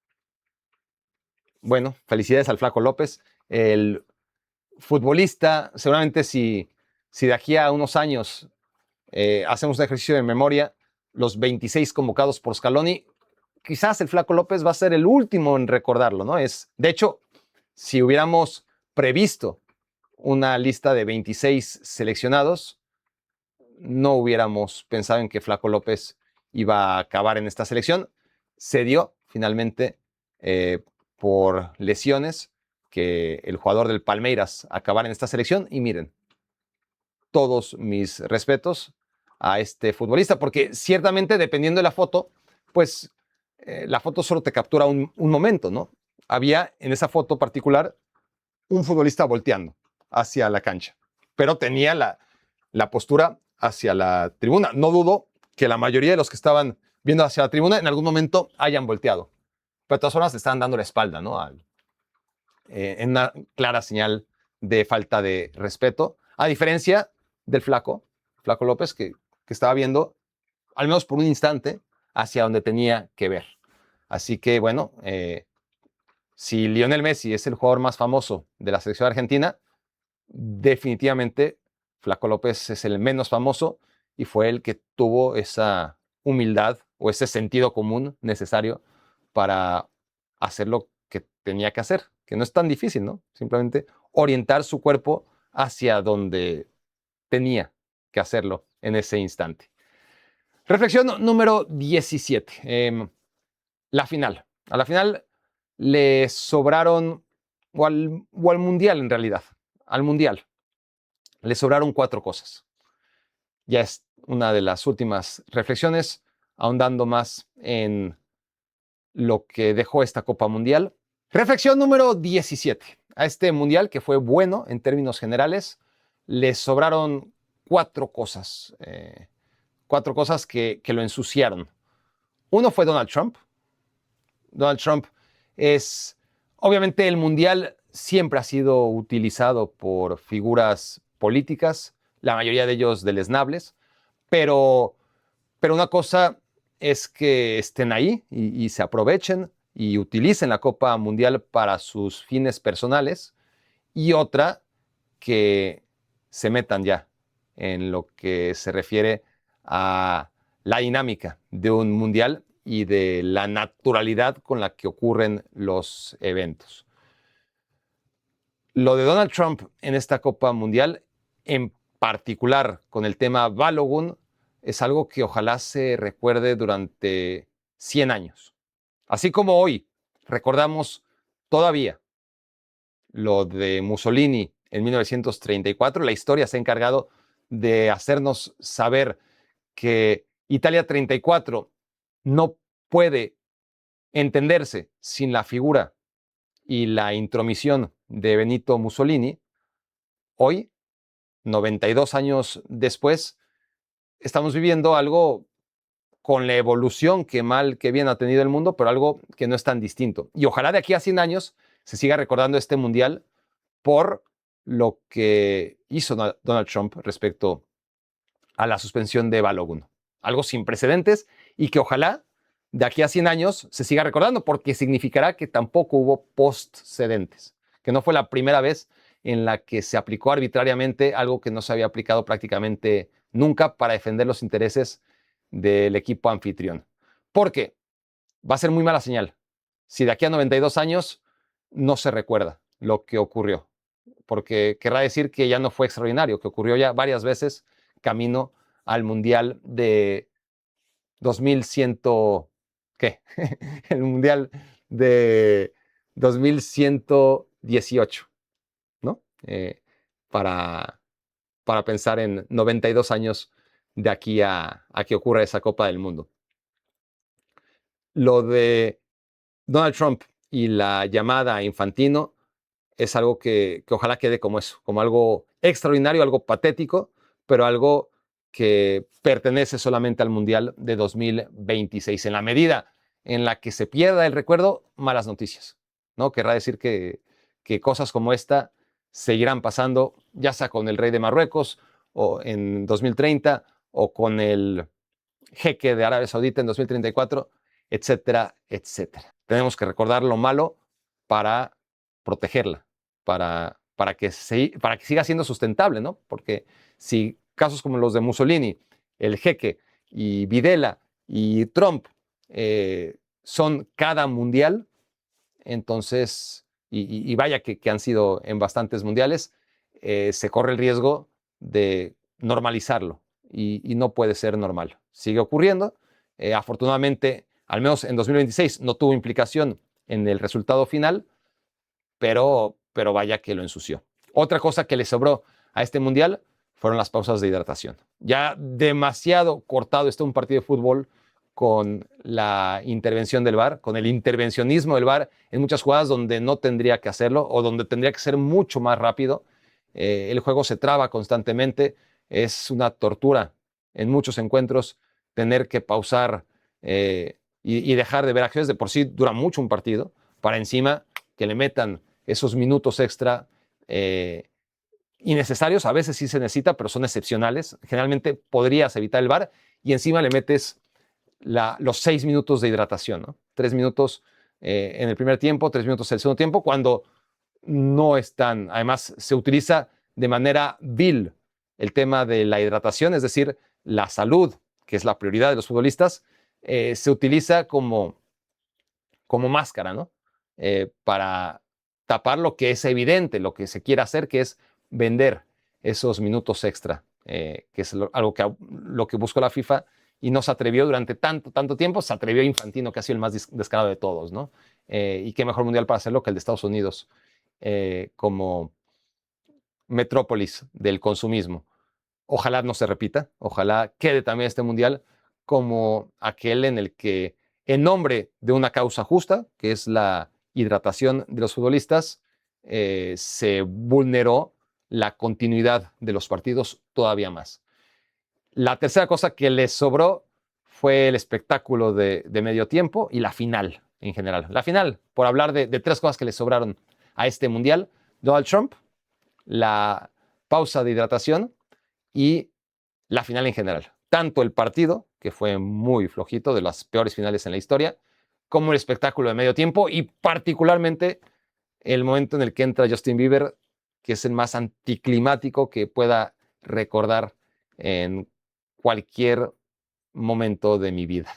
Bueno, felicidades al Flaco López. El futbolista, seguramente si de aquí a unos años hacemos un ejercicio de memoria, los 26 convocados por Scaloni, quizás el Flaco López va a ser el último en recordarlo, ¿no? De hecho, si hubiéramos previsto una lista de 26 seleccionados, no hubiéramos pensado en que Flaco López iba a acabar en esta selección. Se dio finalmente por lesiones que el jugador del Palmeiras acabara en esta selección. Y miren, todos mis respetos a este futbolista, porque ciertamente dependiendo de la foto, pues la foto solo te captura un momento, ¿no? Había en esa foto particular un futbolista volteando hacia la cancha, pero tenía la postura hacia la tribuna. No dudo que la mayoría de los que estaban viendo hacia la tribuna en algún momento hayan volteado, pero de todas formas le estaban dando la espalda, ¿no? En una clara señal de falta de respeto, a diferencia del Flaco López, que estaba viendo, al menos por un instante, hacia donde tenía que ver. Así que, bueno, si Lionel Messi es el jugador más famoso de la selección argentina, definitivamente Flaco López es el menos famoso y fue el que tuvo esa humildad o ese sentido común necesario para hacer lo que tenía que hacer, que no es tan difícil, ¿no? Simplemente orientar su cuerpo hacia donde tenía que hacerlo en ese instante. Reflexión número 17. La final. A la final le sobraron, o al Mundial en realidad, al Mundial, le sobraron 4 cosas. Ya es una de las últimas reflexiones, ahondando más en lo que dejó esta Copa Mundial. Reflexión número 17. A este Mundial, que fue bueno en términos generales, le sobraron 4 cosas. 4 cosas que lo ensuciaron. Uno fue Donald Trump. Donald Trump es, obviamente el Mundial siempre ha sido utilizado por figuras políticas, la mayoría de ellos deleznables, pero una cosa es que estén ahí y se aprovechen y utilicen la Copa Mundial para sus fines personales, y otra que se metan ya en lo que se refiere a la dinámica de un mundial y de la naturalidad con la que ocurren los eventos. Lo de Donald Trump en esta Copa Mundial, en particular con el tema Balogun, es algo que ojalá se recuerde durante 100 años. Así como hoy recordamos todavía lo de Mussolini en 1934, la historia se ha encargado de hacernos saber que Italia 34 no puede entenderse sin la figura y la intromisión de Benito Mussolini. Hoy, 92 años después, estamos viviendo algo con la evolución que mal que bien ha tenido el mundo, pero algo que no es tan distinto. Y ojalá de aquí a 100 años se siga recordando este mundial por lo que hizo Donald Trump respecto a la suspensión de Balogun. Algo sin precedentes y que ojalá de aquí a 100 años se siga recordando, porque significará que tampoco hubo postcedentes, que no fue la primera vez en la que se aplicó arbitrariamente algo que no se había aplicado prácticamente nunca para defender los intereses del equipo anfitrión. Porque va a ser muy mala señal si de aquí a 92 años no se recuerda lo que ocurrió, porque querrá decir que ya no fue extraordinario, que ocurrió ya varias veces camino al Mundial de 2100, ¿qué? El Mundial de 2118, ¿no? Para pensar en 92 años de aquí a que ocurra esa Copa del Mundo. Lo de Donald Trump y la llamada a Infantino es algo que ojalá quede como eso, como algo extraordinario, algo patético, pero algo que pertenece solamente al Mundial de 2026. En la medida en la que se pierda el recuerdo, malas noticias, ¿no? Querrá decir que cosas como esta seguirán pasando, ya sea con el rey de Marruecos o en 2030 o con el jeque de Arabia Saudita en 2034, etcétera, etcétera. Tenemos que recordar lo malo para protegerla, para que siga siendo sustentable, ¿no? Porque si casos como los de Mussolini, el jeque y Videla y Trump son cada mundial, entonces, y vaya que han sido en bastantes mundiales, se corre el riesgo de normalizarlo y no puede ser normal. Sigue ocurriendo. Afortunadamente, al menos en 2026 no tuvo implicación en el resultado final, pero vaya que lo ensució. Otra cosa que le sobró a este mundial fueron las pausas de hidratación. Ya demasiado cortado está un partido de fútbol con la intervención del VAR, con el intervencionismo del VAR en muchas jugadas donde no tendría que hacerlo o donde tendría que ser mucho más rápido. El juego se traba constantemente, es una tortura en muchos encuentros tener que pausar y dejar de ver acciones. De por sí dura mucho un partido, para encima que le metan esos minutos extra innecesarios. A veces sí se necesita, pero son excepcionales. Generalmente podrías evitar el VAR y encima le metes los 6 minutos de hidratación, ¿no? 3 minutos en el primer tiempo, 3 minutos en el segundo tiempo, cuando no están. Además, se utiliza de manera vil el tema de la hidratación, es decir, la salud, que es la prioridad de los futbolistas, se utiliza como máscara, ¿no? Para tapar lo que es evidente, lo que se quiere hacer, que es vender esos minutos extra, que es algo lo que buscó la FIFA y no se atrevió durante tanto tiempo. Se atrevió Infantino, que ha sido el más descarado de todos, ¿no? Y qué mejor mundial para hacerlo que el de Estados Unidos, como metrópolis del consumismo. Ojalá no se repita, ojalá quede también este mundial como aquel en el que, en nombre de una causa justa, que es la hidratación de los futbolistas, se vulneró la continuidad de los partidos todavía más. La tercera cosa que les sobró fue el espectáculo de medio tiempo y la final en general. La final, por hablar de 3 cosas que les sobraron a este mundial: Donald Trump, la pausa de hidratación y la final en general. Tanto el partido, que fue muy flojito, de las peores finales en la historia, como el espectáculo de medio tiempo y particularmente el momento en el que entra Justin Bieber, que es el más anticlimático que pueda recordar en cualquier momento de mi vida.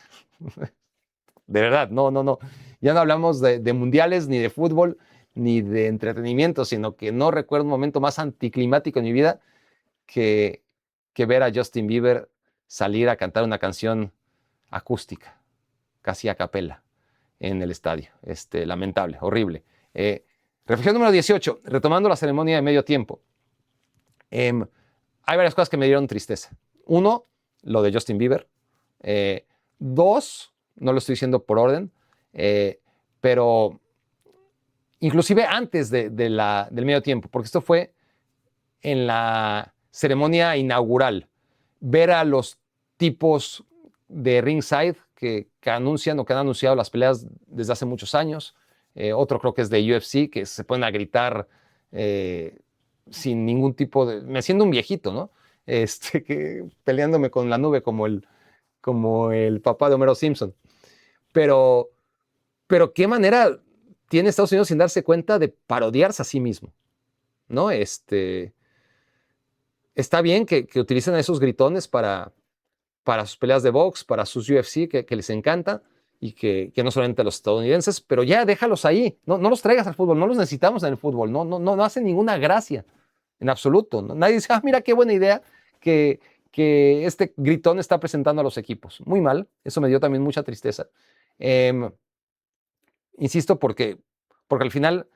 De verdad, no. Ya no hablamos de mundiales, ni de fútbol, ni de entretenimiento, sino que no recuerdo un momento más anticlimático en mi vida que ver a Justin Bieber salir a cantar una canción acústica, casi a capela, en el estadio. Lamentable, horrible. Reflexión número 18, retomando la ceremonia de medio tiempo. Hay varias cosas que me dieron tristeza. Uno, lo de Justin Bieber. Dos, no lo estoy diciendo por orden, pero inclusive antes del medio tiempo, porque esto fue en la ceremonia inaugural, ver a los tipos de ringside que anuncian o que han anunciado las peleas desde hace muchos años. Otro creo que es de UFC, que se ponen a gritar sin ningún tipo de... Me siento un viejito, ¿no? Peleándome con la nube como el papá de Homero Simpson. Pero qué manera tiene Estados Unidos sin darse cuenta de parodiarse a sí mismo, ¿no? Está bien que utilicen esos gritones para sus peleas de box, para sus UFC, que les encanta, y que no solamente a los estadounidenses, pero ya déjalos ahí, no los traigas al fútbol, no los necesitamos en el fútbol, no hacen ninguna gracia, en absoluto. Nadie dice, mira qué buena idea que este gritón está presentando a los equipos. Muy mal, eso me dio también mucha tristeza. Insisto, porque al final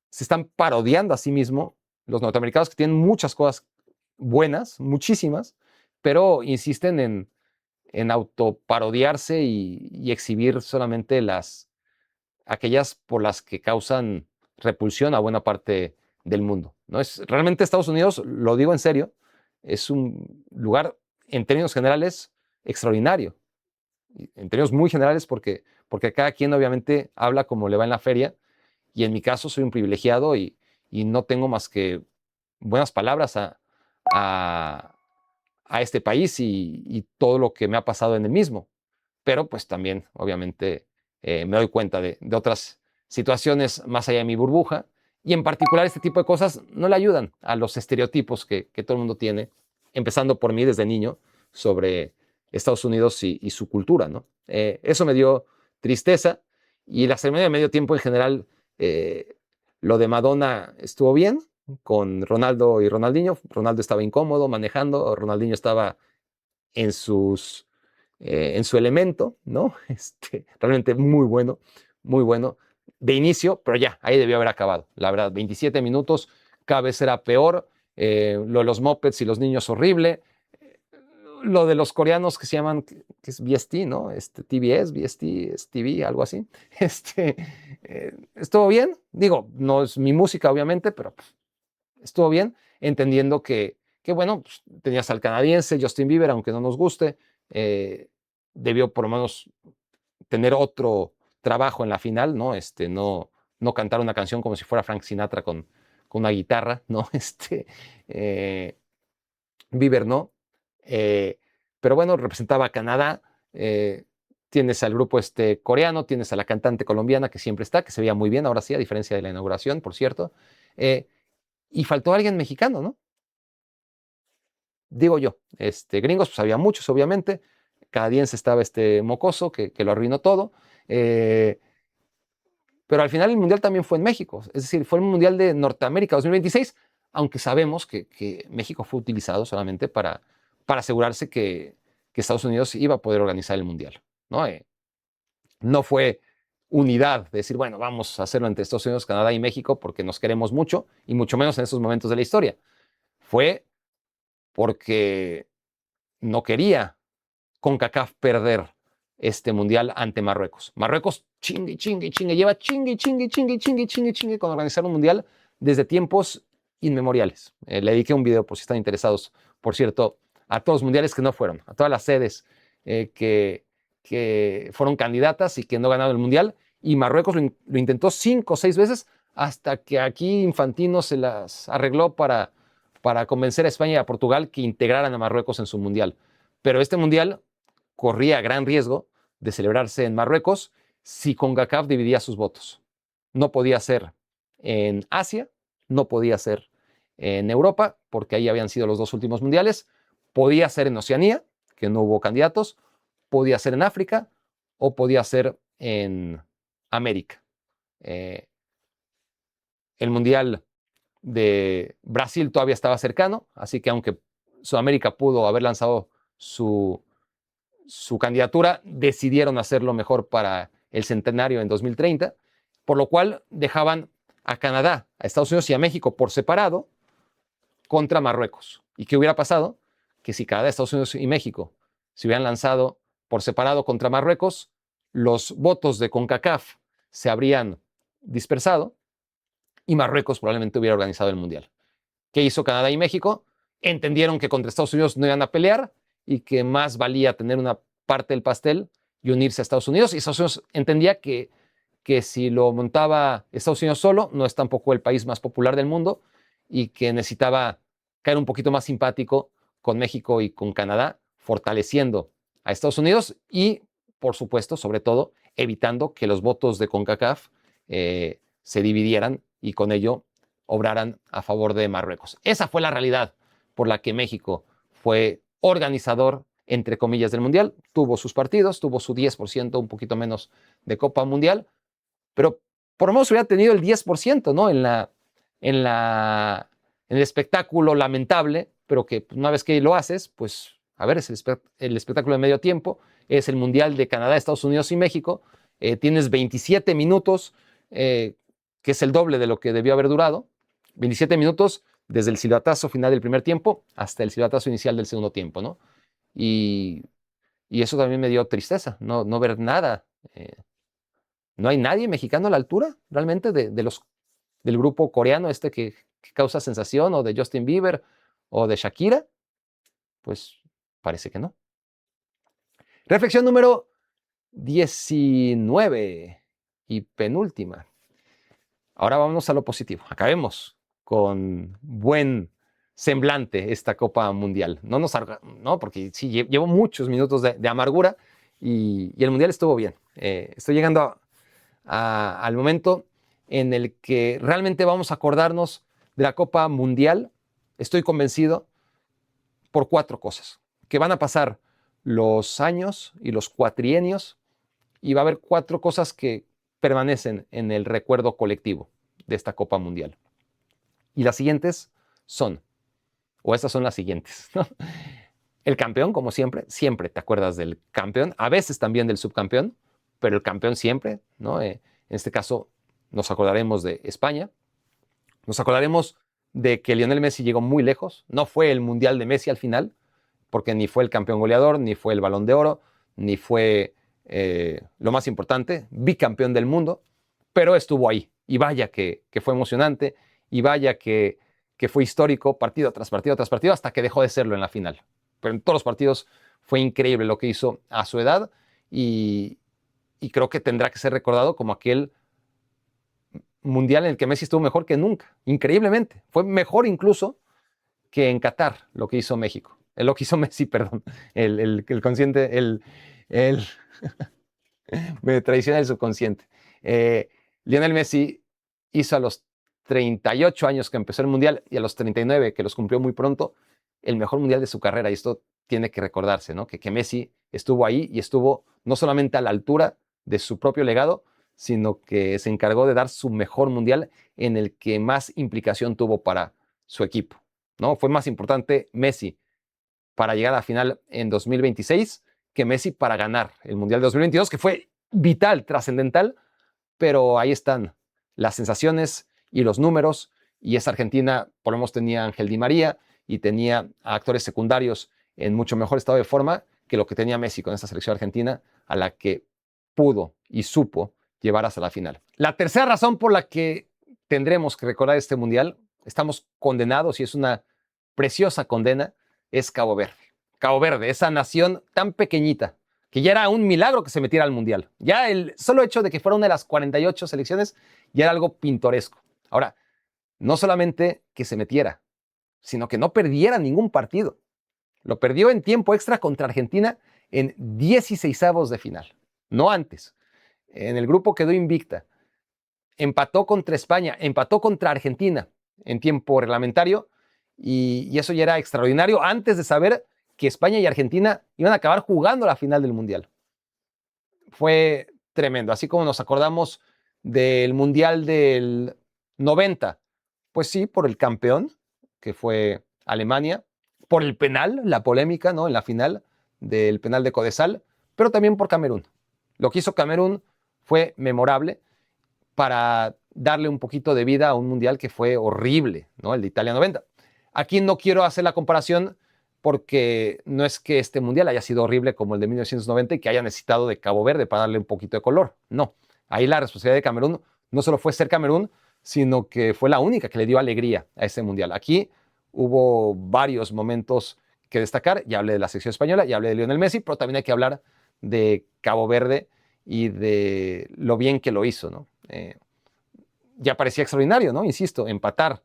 se están parodiando a sí mismo los norteamericanos, que tienen muchas cosas buenas, muchísimas, pero insisten en autoparodiarse y exhibir solamente aquellas por las que causan repulsión a buena parte del mundo, ¿no? Realmente Estados Unidos, lo digo en serio, es un lugar en términos generales, extraordinario. En términos muy generales, porque cada quien obviamente habla como le va en la feria, y en mi caso soy un privilegiado y no tengo más que buenas palabras a este país y todo lo que me ha pasado en el mismo. Pero pues también, obviamente, me doy cuenta de otras situaciones más allá de mi burbuja, y en particular este tipo de cosas no le ayudan a los estereotipos que todo el mundo tiene, empezando por mí desde niño, sobre Estados Unidos y su cultura, ¿no? Eso me dio tristeza, y la ceremonia de medio tiempo en general, lo de Madonna estuvo bien, con Ronaldo y Ronaldinho. Ronaldo estaba incómodo manejando, Ronaldinho estaba en en su elemento, ¿no? Realmente muy bueno de inicio, pero ya, ahí debió haber acabado. La verdad, 27 minutos, cada vez era peor. Lo de los mopeds y los niños, horrible. Lo de los coreanos que se llaman, que es VST, ¿no? TBS, VST, TV, algo así. Estuvo bien. Digo, no es mi música, obviamente, pero estuvo bien, entendiendo que bueno, pues, tenías al canadiense Justin Bieber, aunque no nos guste, debió por lo menos tener otro trabajo en la final, ¿no? No cantar una canción como si fuera Frank Sinatra con una guitarra, ¿no? Eh, Bieber no. Pero bueno, representaba a Canadá. Tienes al grupo coreano, tienes a la cantante colombiana que siempre está, que se veía muy bien, ahora sí, a diferencia de la inauguración, por cierto. Y faltó alguien mexicano, ¿no? Digo yo, gringos, pues había muchos, obviamente. Canadiense estaba mocoso que lo arruinó todo. Pero al final el Mundial también fue en México. Es decir, fue el Mundial de Norteamérica 2026, aunque sabemos que México fue utilizado solamente para asegurarse que Estados Unidos iba a poder organizar el Mundial, ¿no? No fue unidad de decir, bueno, vamos a hacerlo entre Estados Unidos, Canadá y México porque nos queremos mucho, y mucho menos en esos momentos de la historia. Fue porque no quería CONCACAF perder este mundial ante Marruecos. Marruecos chingue, chingue, chingue, lleva chingue, chingue, chingue, chingue, chingue, chingue con organizar un mundial desde tiempos inmemoriales. Le dediqué un video por si están interesados, por cierto, a todos los mundiales que no fueron, a todas las sedes que fueron candidatas y que no ganaron el mundial, y Marruecos lo intentó 5 o 6 veces hasta que aquí Infantino se las arregló para convencer a España y a Portugal que integraran a Marruecos en su mundial. Pero este mundial corría gran riesgo de celebrarse en Marruecos si CONCACAF dividía sus votos. No podía ser en Asia, no podía ser en Europa, porque ahí habían sido los 2 últimos mundiales. Podía ser en Oceanía, que no hubo candidatos. Podía ser en África o podía ser en América. El mundial de Brasil todavía estaba cercano, así que aunque Sudamérica pudo haber lanzado su candidatura, decidieron hacerlo mejor para el centenario en 2030, por lo cual dejaban a Canadá, a Estados Unidos y a México por separado contra Marruecos. ¿Y qué hubiera pasado? Que si Canadá, Estados Unidos y México se hubieran lanzado por separado contra Marruecos, los votos de CONCACAF se habrían dispersado y Marruecos probablemente hubiera organizado el Mundial. ¿Qué hizo Canadá y México? Entendieron que contra Estados Unidos no iban a pelear y que más valía tener una parte del pastel y unirse a Estados Unidos. Y Estados Unidos entendía que si lo montaba Estados Unidos solo, no es tampoco el país más popular del mundo, y que necesitaba caer un poquito más simpático con México y con Canadá, fortaleciendo a Estados Unidos y, por supuesto, sobre todo, evitando que los votos de CONCACAF se dividieran y con ello obraran a favor de Marruecos. Esa fue la realidad por la que México fue organizador, entre comillas, del Mundial. Tuvo sus partidos, tuvo su 10%, un poquito menos de Copa Mundial, pero por lo menos hubiera tenido el 10%, ¿no? En el espectáculo lamentable, pero que una vez que lo haces, pues, a ver, es el espectáculo de medio tiempo, es el Mundial de Canadá, Estados Unidos y México. Tienes 27 minutos, que es el doble de lo que debió haber durado. 27 minutos desde el silbatazo final del primer tiempo hasta el silbatazo inicial del segundo tiempo, ¿no? Y eso también me dio tristeza, no ver nada. No hay nadie mexicano a la altura, realmente, del grupo coreano que causa sensación, o de Justin Bieber, o de Shakira. Pues parece que no. Reflexión número 19 y penúltima. Ahora vamos a lo positivo. Acabemos con buen semblante esta Copa Mundial. No, porque sí, llevo muchos minutos de amargura y el Mundial estuvo bien. Estoy llegando al momento en el que realmente vamos a acordarnos de la Copa Mundial. Estoy convencido por 4 cosas. Que van a pasar los años y los cuatrienios y va a haber 4 cosas que permanecen en el recuerdo colectivo de esta Copa Mundial. Y las siguientes son, o estas son las siguientes, ¿no? El campeón, como siempre te acuerdas del campeón, a veces también del subcampeón, pero el campeón siempre, ¿no? En este caso nos acordaremos de España, nos acordaremos de que Lionel Messi llegó muy lejos, no fue el Mundial de Messi al final, porque ni fue el campeón goleador, ni fue el Balón de Oro, ni fue lo más importante, bicampeón del mundo, pero estuvo ahí. Y vaya que fue emocionante, y vaya que fue histórico partido tras partido tras partido, hasta que dejó de serlo en la final. Pero en todos los partidos fue increíble lo que hizo a su edad, y creo que tendrá que ser recordado como aquel mundial en el que Messi estuvo mejor que nunca, increíblemente. Fue mejor incluso que en Qatar lo que hizo México. Lo que hizo Messi, perdón. El consciente, me traiciona el subconsciente. Lionel Messi hizo a los 38 años que empezó el Mundial y a los 39, que los cumplió muy pronto, el mejor Mundial de su carrera. Y esto tiene que recordarse, ¿no? Que Messi estuvo ahí y estuvo no solamente a la altura de su propio legado, sino que se encargó de dar su mejor Mundial en el que más implicación tuvo para su equipo, ¿no? Fue más importante Messi para llegar a la final en 2026 que Messi para ganar el Mundial de 2022, que fue vital, trascendental, pero ahí están las sensaciones y los números, y esa Argentina, por lo menos tenía a Ángel Di María y tenía a actores secundarios en mucho mejor estado de forma que lo que tenía Messi con esta selección argentina, a la que pudo y supo llevar hasta la final. La tercera razón por la que tendremos que recordar este Mundial, estamos condenados y es una preciosa condena, es Cabo Verde. Cabo Verde, esa nación tan pequeñita, que ya era un milagro que se metiera al Mundial. Ya el solo hecho de que fuera una de las 48 selecciones ya era algo pintoresco. Ahora, no solamente que se metiera, sino que no perdiera ningún partido. Lo perdió en tiempo extra contra Argentina en 16avos de final, no antes. En el grupo quedó invicta. Empató contra España, empató contra Argentina en tiempo reglamentario, y eso ya era extraordinario antes de saber que España y Argentina iban a acabar jugando la final del Mundial. Fue tremendo, así como nos acordamos del Mundial del 90, pues sí, por el campeón, que fue Alemania, por el penal, la polémica, ¿no? En la final del penal de Codesal, pero también por Camerún. Lo que hizo Camerún fue memorable para darle un poquito de vida a un mundial que fue horrible, ¿no? El de Italia 90. Aquí no quiero hacer la comparación porque no es que este mundial haya sido horrible como el de 1990 y que haya necesitado de Cabo Verde para darle un poquito de color. No, ahí la responsabilidad de Camerún no solo fue ser Camerún, sino que fue la única que le dio alegría a ese mundial. Aquí hubo varios momentos que destacar. Ya hablé de la selección española, ya hablé de Lionel Messi, pero también hay que hablar de Cabo Verde y de lo bien que lo hizo, ¿no? Ya parecía extraordinario, ¿no? Insisto, empatar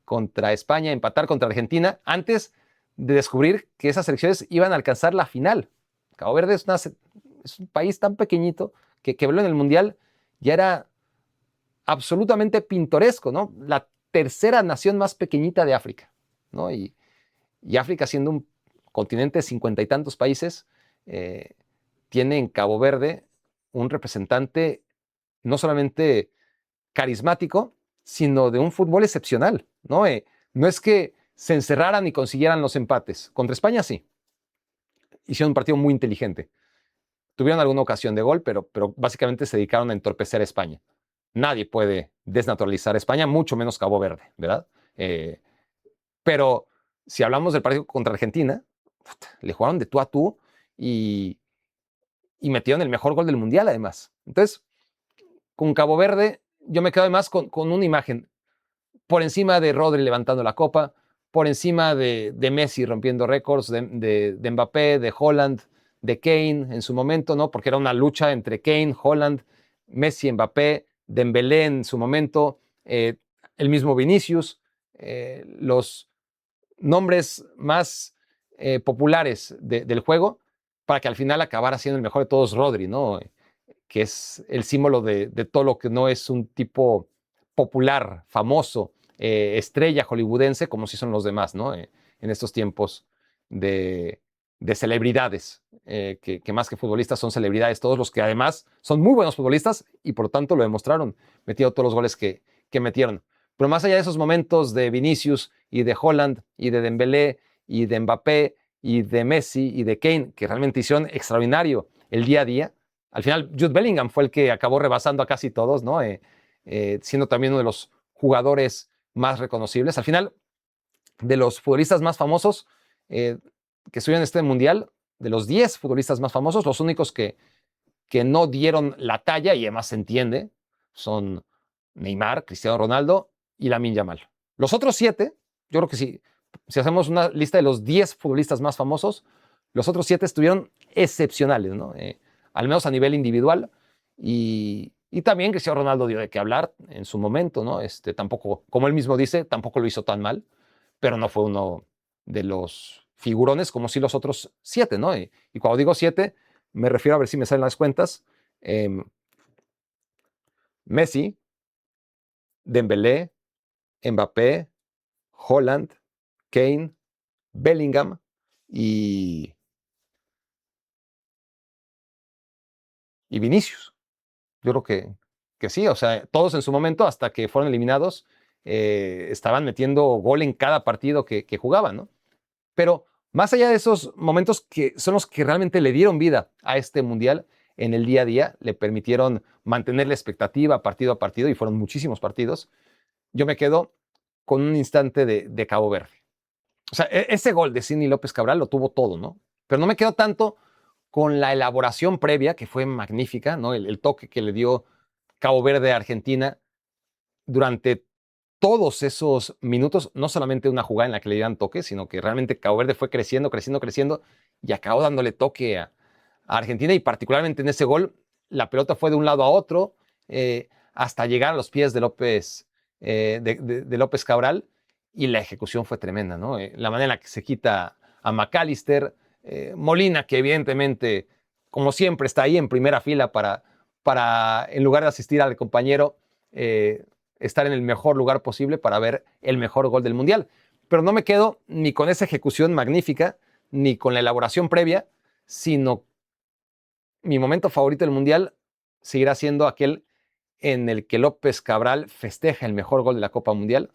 contra España, empatar contra Argentina, antes de descubrir que esas selecciones iban a alcanzar la final. Cabo Verde es un país tan pequeñito que verlo en el Mundial ya era absolutamente pintoresco, ¿no? La tercera nación más pequeñita de África, ¿no? Y África, siendo un continente de 50 y tantos países, tiene en Cabo Verde un representante no solamente carismático, sino de un fútbol excepcional, ¿no? No es que se encerraran y consiguieran los empates. Contra España sí. Hicieron un partido muy inteligente. Tuvieron alguna ocasión de gol, pero básicamente se dedicaron a entorpecer a España. Nadie puede desnaturalizar a España, mucho menos Cabo Verde, ¿verdad? Pero si hablamos del partido contra Argentina, le jugaron de tú a tú y metieron el mejor gol del Mundial, además. Entonces, con Cabo Verde, yo me quedo además con una imagen por encima de Rodri levantando la copa, por encima de Messi rompiendo récords, de Mbappé, de Haaland, de Kane en su momento, ¿no? Porque era una lucha entre Kane, Haaland, Messi, Mbappé, Dembélé en su momento, el mismo Vinicius, los nombres más populares del juego, para que al final acabara siendo el mejor de todos Rodri, ¿no? Que es el símbolo de todo lo que no es un tipo popular, famoso, estrella hollywoodense, como si son los demás, ¿no? En estos tiempos de celebridades, que más que futbolistas son celebridades, todos los que además son muy buenos futbolistas y por lo tanto lo demostraron, metiendo todos los goles que metieron. Pero más allá de esos momentos de Vinicius y de Haaland y de Dembélé y de Mbappé y de Messi y de Kane, que realmente hicieron extraordinario el día a día, al final Jude Bellingham fue el que acabó rebasando a casi todos, ¿no? Siendo también uno de los jugadores más reconocibles. Al final, de los futbolistas más famosos que estuvieron en este mundial, de los 10 futbolistas más famosos, los únicos que no dieron la talla, y además se entiende, son Neymar, Cristiano Ronaldo y Lamine Yamal. Los otros 7, yo creo que si hacemos una lista de los 10 futbolistas más famosos, los otros 7 estuvieron excepcionales, ¿no? Al menos a nivel individual. Y también Cristiano Ronaldo dio de qué hablar en su momento, ¿no? Tampoco, como él mismo dice, tampoco lo hizo tan mal, pero no fue uno de los figurones como si los otros 7, ¿no? Y cuando digo 7, me refiero a ver si me salen las cuentas. Messi, Dembélé, Mbappé, Haaland, Kane, Bellingham y Vinicius. Yo creo que sí, o sea, todos en su momento, hasta que fueron eliminados, estaban metiendo gol en cada partido que jugaban, ¿no? Pero más allá de esos momentos que son los que realmente le dieron vida a este mundial en el día a día, le permitieron mantener la expectativa partido a partido, y fueron muchísimos partidos, yo me quedo con un instante de Cabo Verde. O sea, ese gol de Sidney López Cabral lo tuvo todo, ¿no? Pero no me quedo tanto con la elaboración previa, que fue magnífica, ¿no? El toque que le dio Cabo Verde a Argentina durante todos esos minutos, no solamente una jugada en la que le dieran toque, sino que realmente Cabo Verde fue creciendo, creciendo, creciendo, y acabó dándole toque a Argentina, y particularmente en ese gol, la pelota fue de un lado a otro, hasta llegar a los pies de López, de López Cabral, y la ejecución fue tremenda, ¿no? La manera en la que se quita a McAllister, Molina, que evidentemente, como siempre, está ahí en primera fila para en lugar de asistir al compañero, estar en el mejor lugar posible para ver el mejor gol del Mundial. Pero no me quedo ni con esa ejecución magnífica, ni con la elaboración previa, sino mi momento favorito del Mundial seguirá siendo aquel en el que López Cabral festeja el mejor gol de la Copa Mundial,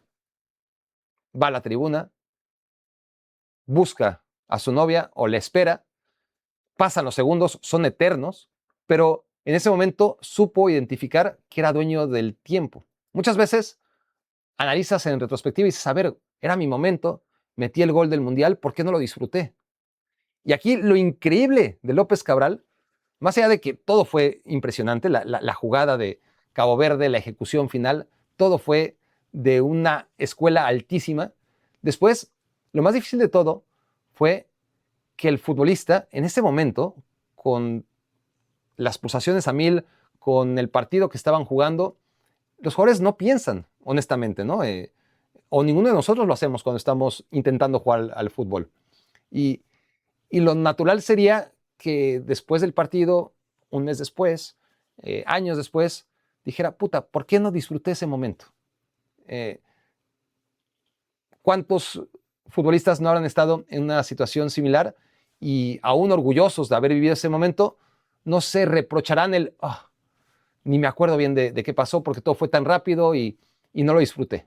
va a la tribuna, busca a su novia o la espera, pasan los segundos, son eternos, pero en ese momento supo identificar que era dueño del tiempo. Muchas veces analizas en retrospectiva y dices, a ver, era mi momento, metí el gol del Mundial, ¿por qué no lo disfruté? Y aquí lo increíble de López Cabral, más allá de que todo fue impresionante, la jugada de Cabo Verde, la ejecución final, todo fue de una escuela altísima. Después, lo más difícil de todo fue que el futbolista, en ese momento, con las pulsaciones a 1000, con el partido que estaban jugando, los jugadores no piensan, honestamente, ¿no? O ninguno de nosotros lo hacemos cuando estamos intentando jugar al fútbol. Y, y lo natural sería que después del partido, un mes después, años después, dijera, puta, ¿por qué no disfruté ese momento? ¿Cuántos futbolistas no habrán estado en una situación similar y aún orgullosos de haber vivido ese momento, no se reprocharán ni me acuerdo bien de qué pasó porque todo fue tan rápido y no lo disfruté?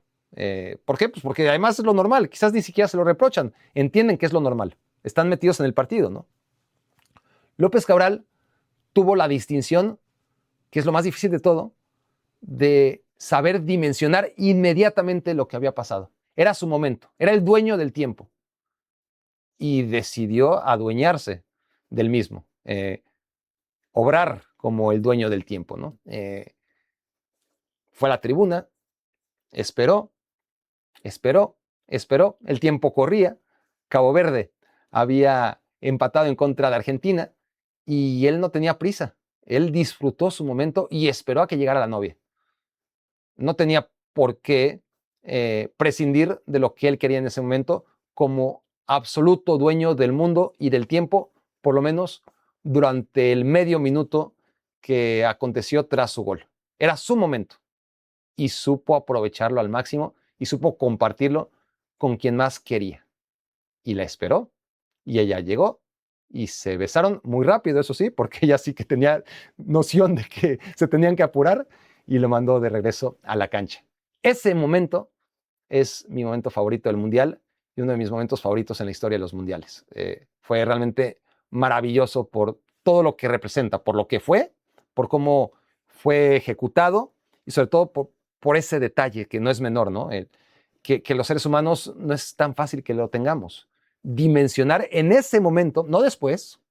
¿Por qué? Pues porque además es lo normal, quizás ni siquiera se lo reprochan, entienden que es lo normal, están metidos en el partido, ¿no? López Cabral tuvo la distinción, que es lo más difícil de todo, de saber dimensionar inmediatamente lo que había pasado. Era su momento, era el dueño del tiempo y decidió adueñarse del mismo, obrar como el dueño del tiempo, ¿no? Fue a la tribuna, esperó, esperó, el tiempo corría, Cabo Verde había empatado en contra de Argentina y él no tenía prisa. Él disfrutó su momento y esperó a que llegara la novia. No tenía por qué prescindir de lo que él quería en ese momento como absoluto dueño del mundo y del tiempo, por lo menos durante el medio minuto que aconteció tras su gol. Era su momento y supo aprovecharlo al máximo y supo compartirlo con quien más quería. Y la esperó y ella llegó y se besaron muy rápido, eso sí, porque ella sí que tenía noción de que se tenían que apurar y lo mandó de regreso a la cancha. Ese momento es mi momento favorito del Mundial y uno de mis momentos favoritos en la historia de los Mundiales. Fue realmente maravilloso por todo lo que representa, por lo que fue, por cómo fue ejecutado y sobre todo por ese detalle que no es menor, ¿no? Que los seres humanos no es tan fácil que lo tengamos. Dimensionar en ese momento, no después,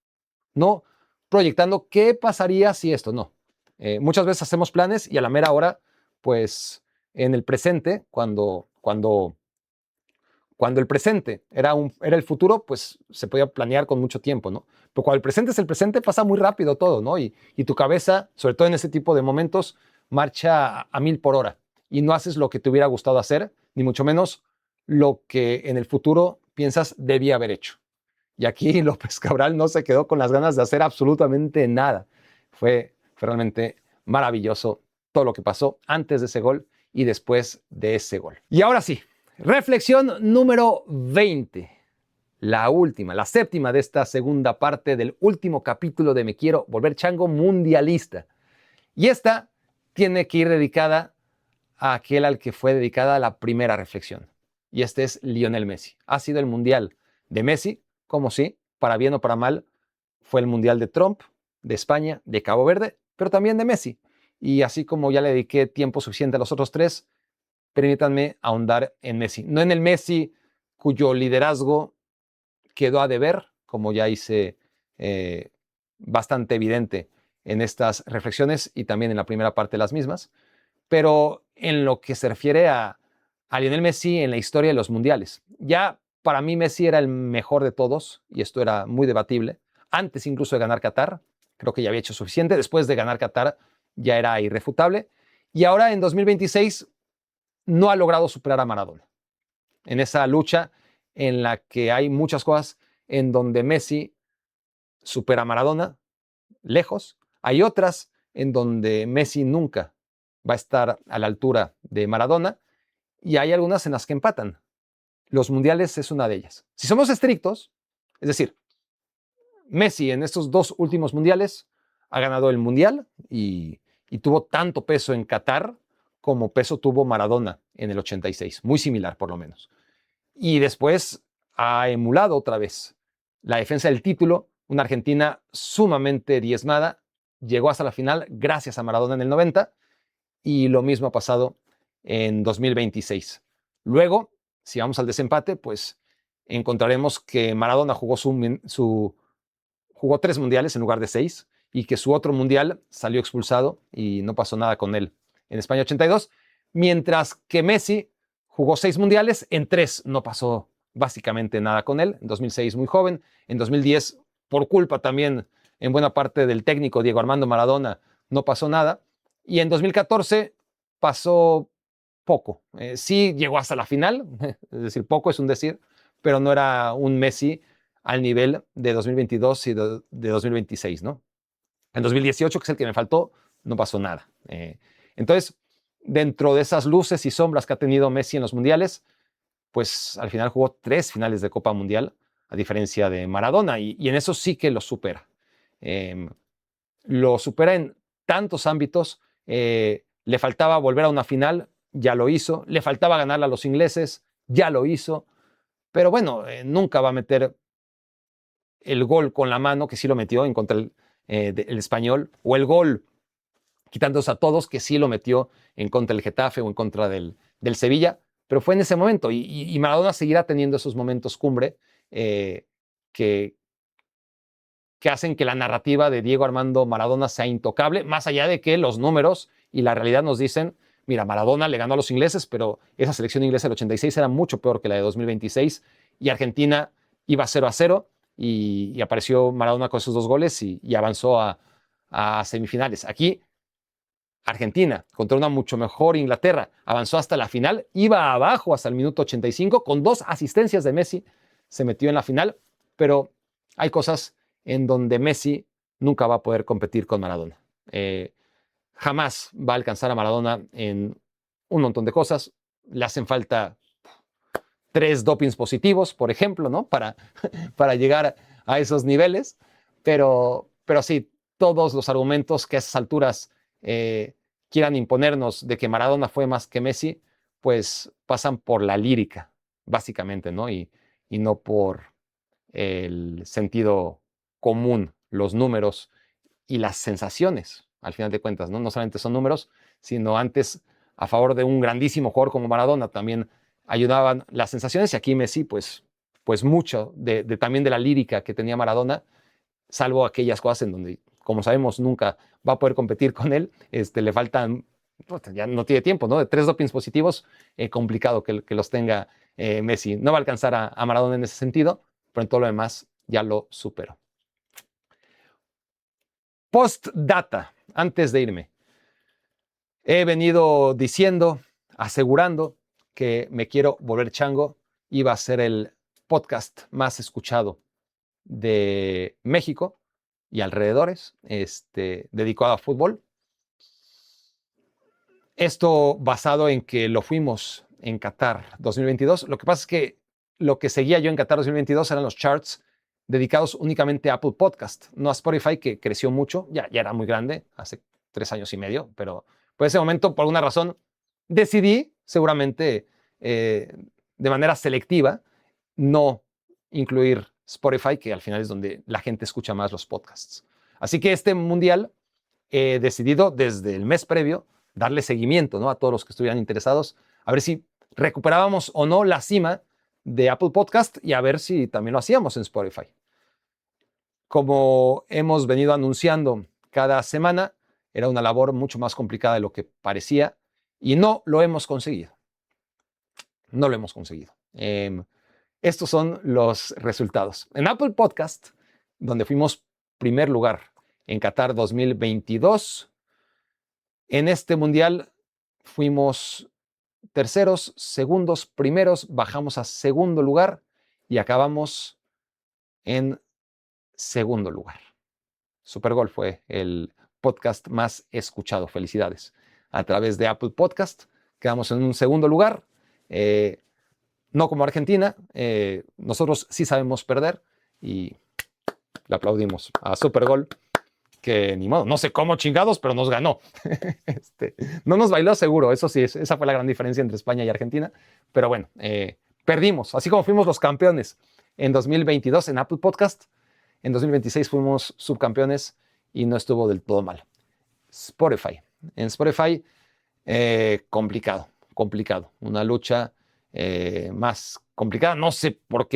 no proyectando qué pasaría si esto, no. Muchas veces hacemos planes y a la mera hora, pues en el presente, cuando el presente era el futuro, pues se podía planear con mucho tiempo, ¿no? Pero cuando el presente es el presente, pasa muy rápido todo, ¿no? Y tu cabeza, sobre todo en ese tipo de momentos, marcha a 1000 por hora y no haces lo que te hubiera gustado hacer, ni mucho menos lo que en el futuro piensas debía haber hecho. Y aquí López Cabral no se quedó con las ganas de hacer absolutamente nada. Fue realmente maravilloso todo lo que pasó antes de ese gol y después de ese gol. Y ahora sí, reflexión número 20. La última, la séptima de esta segunda parte del último capítulo de Me Quiero Volver Chango Mundialista. Y esta tiene que ir dedicada a aquel al que fue dedicada la primera reflexión. Y este es Lionel Messi. Ha sido el Mundial de Messi, como sí, para bien o para mal, fue el Mundial de Trump, de España, de Cabo Verde, pero también de Messi. Y así como ya le dediqué tiempo suficiente a los otros tres, permítanme ahondar en Messi. No en el Messi cuyo liderazgo quedó a deber, como ya hice bastante evidente en estas reflexiones y también en la primera parte de las mismas, pero en lo que se refiere a Lionel Messi en la historia de los mundiales. Ya para mí Messi era el mejor de todos, y esto era muy debatible, antes incluso de ganar Qatar, creo que ya había hecho suficiente, después de ganar Qatar ya era irrefutable, y ahora en 2026 no ha logrado superar a Maradona. En esa lucha en la que hay muchas cosas en donde Messi supera a Maradona, lejos, hay otras en donde Messi nunca va a estar a la altura de Maradona y hay algunas en las que empatan. Los mundiales es una de ellas. Si somos estrictos, es decir, Messi en estos dos últimos mundiales ha ganado el mundial y tuvo tanto peso en Qatar como peso tuvo Maradona en el 86, muy similar por lo menos. Y después ha emulado otra vez la defensa del título, una Argentina sumamente diezmada, llegó hasta la final gracias a Maradona en el 90 y lo mismo ha pasado en 2026. Luego, si vamos al desempate, pues encontraremos que Maradona jugó 3 mundiales en lugar de 6 y que su otro mundial salió expulsado y no pasó nada con él en España 82, mientras que Messi jugó 6 mundiales, en 3 no pasó básicamente nada con él, en 2006 muy joven, en 2010 por culpa también en buena parte del técnico Diego Armando Maradona no pasó nada, y en 2014 pasó poco. Sí llegó hasta la final, es decir, poco es un decir, pero no era un Messi al nivel de 2022 y de 2026, ¿no? En 2018, que es el que me faltó, no pasó nada. Entonces, dentro de esas luces y sombras que ha tenido Messi en los mundiales, pues al final jugó 3 finales de Copa Mundial, a diferencia de Maradona, y en eso sí que lo supera. Lo supera en tantos ámbitos. Le faltaba volver a una final, ya lo hizo. Le faltaba ganarle a los ingleses, ya lo hizo. Pero bueno, nunca va a meter el gol con la mano, que sí lo metió en contra el Español, o el gol quitándose a todos, que sí lo metió en contra del Getafe o en contra del Sevilla, pero fue en ese momento, y Maradona seguirá teniendo esos momentos cumbre que hacen que la narrativa de Diego Armando Maradona sea intocable, más allá de que los números y la realidad nos dicen Mira, Maradona le ganó a los ingleses, pero esa selección inglesa del 86 era mucho peor que la de 2026 y Argentina iba 0-0 y apareció Maradona con esos 2 goles y avanzó a semifinales. Aquí Argentina contra una mucho mejor Inglaterra avanzó hasta la final, iba abajo hasta el minuto 85 con 2 asistencias de Messi, se metió en la final, pero hay cosas en donde Messi nunca va a poder competir con Maradona. Jamás va a alcanzar a Maradona en un montón de cosas. Le hacen falta 3 dopings positivos, por ejemplo, ¿no? Para llegar a esos niveles. Pero sí, todos los argumentos que a esas alturas quieran imponernos de que Maradona fue más que Messi, pues pasan por la lírica, básicamente, ¿no? Y no por el sentido común, los números y las sensaciones, al final de cuentas, ¿no? No solamente son números, sino antes, a favor de un grandísimo jugador como Maradona, también ayudaban las sensaciones, y aquí Messi, pues mucho también de la lírica que tenía Maradona, salvo aquellas cosas en donde, como sabemos, nunca va a poder competir con él, le faltan, ya no tiene tiempo, ¿no? De 3 dopings positivos, complicado que los tenga Messi. No va a alcanzar a Maradona en ese sentido, pero en todo lo demás ya lo superó. Postdata, antes de irme, he venido diciendo, asegurando que Me Quiero Volver Chango iba a ser el podcast más escuchado de México y alrededores, dedicado a fútbol. Esto basado en que lo fuimos en Qatar 2022. Lo que pasa es que lo que seguía yo en Qatar 2022 eran los charts dedicados únicamente a Apple Podcast, no a Spotify, que creció mucho, ya era muy grande, hace 3 años y medio, pero por ese momento, por alguna razón, decidí, seguramente de manera selectiva, no incluir Spotify, que al final es donde la gente escucha más los podcasts. Así que este mundial he decidido desde el mes previo darle seguimiento, ¿no?, a todos los que estuvieran interesados, a ver si recuperábamos o no la cima de Apple Podcast y a ver si también lo hacíamos en Spotify. Como hemos venido anunciando cada semana, era una labor mucho más complicada de lo que parecía y no lo hemos conseguido. No lo hemos conseguido. Estos son los resultados. En Apple Podcast, donde fuimos primer lugar en Qatar 2022, en este mundial fuimos terceros, segundos, primeros, bajamos a segundo lugar y acabamos en segundo lugar. Supergol fue el podcast más escuchado. Felicidades. A través de Apple Podcast quedamos en un segundo lugar. No como Argentina. Nosotros sí sabemos perder y le aplaudimos a Supergol, que ni modo, no sé cómo chingados, pero nos ganó. No nos bailó seguro, eso sí, esa fue la gran diferencia entre España y Argentina, pero bueno, perdimos, así como fuimos los campeones en 2022 en Apple Podcast, en 2026 fuimos subcampeones y no estuvo del todo mal. Spotify, en Spotify, complicado, una lucha más complicada, no sé por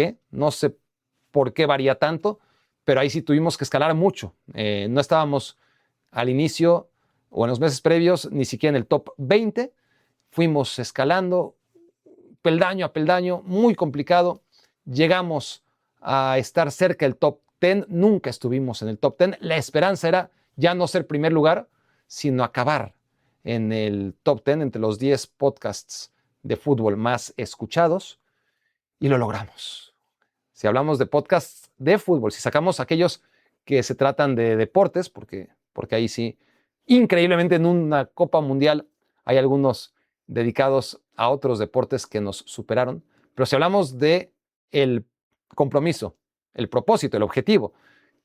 qué varía tanto, pero ahí sí tuvimos que escalar mucho. No estábamos al inicio o en los meses previos ni siquiera en el top 20. Fuimos escalando peldaño a peldaño, muy complicado. Llegamos a estar cerca del top 10. Nunca estuvimos en el top 10. La esperanza era ya no ser primer lugar, sino acabar en el top 10, entre los 10 podcasts de fútbol más escuchados. Y lo logramos. Si hablamos de podcasts de fútbol, si sacamos aquellos que se tratan de deportes, porque ahí sí, increíblemente en una Copa Mundial hay algunos dedicados a otros deportes que nos superaron. Pero si hablamos de el compromiso, el propósito, el objetivo,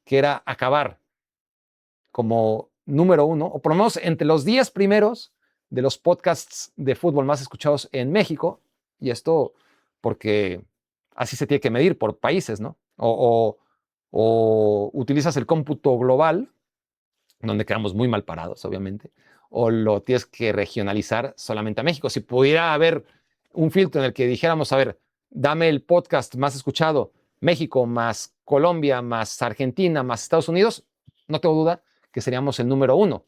que era acabar como número 1, o por lo menos entre los 10 primeros de los podcasts de fútbol más escuchados en México, y esto porque así se tiene que medir por países, ¿no? O utilizas el cómputo global, donde quedamos muy mal parados, obviamente, o lo tienes que regionalizar solamente a México. Si pudiera haber un filtro en el que dijéramos, a ver, dame el podcast más escuchado, México más Colombia más Argentina más Estados Unidos, no tengo duda que seríamos el número 1.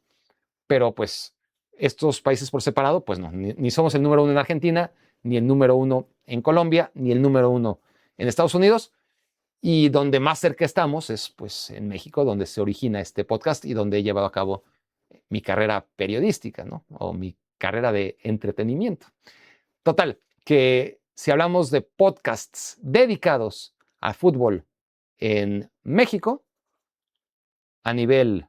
Pero pues estos países por separado, pues no, ni somos el número 1 en Argentina, ni el número 1 en Colombia, ni el número 1 en Estados Unidos. Y donde más cerca estamos es pues en México, donde se origina este podcast y donde he llevado a cabo mi carrera periodística, ¿no? O mi carrera de entretenimiento. Total, que si hablamos de podcasts dedicados al fútbol en México, a nivel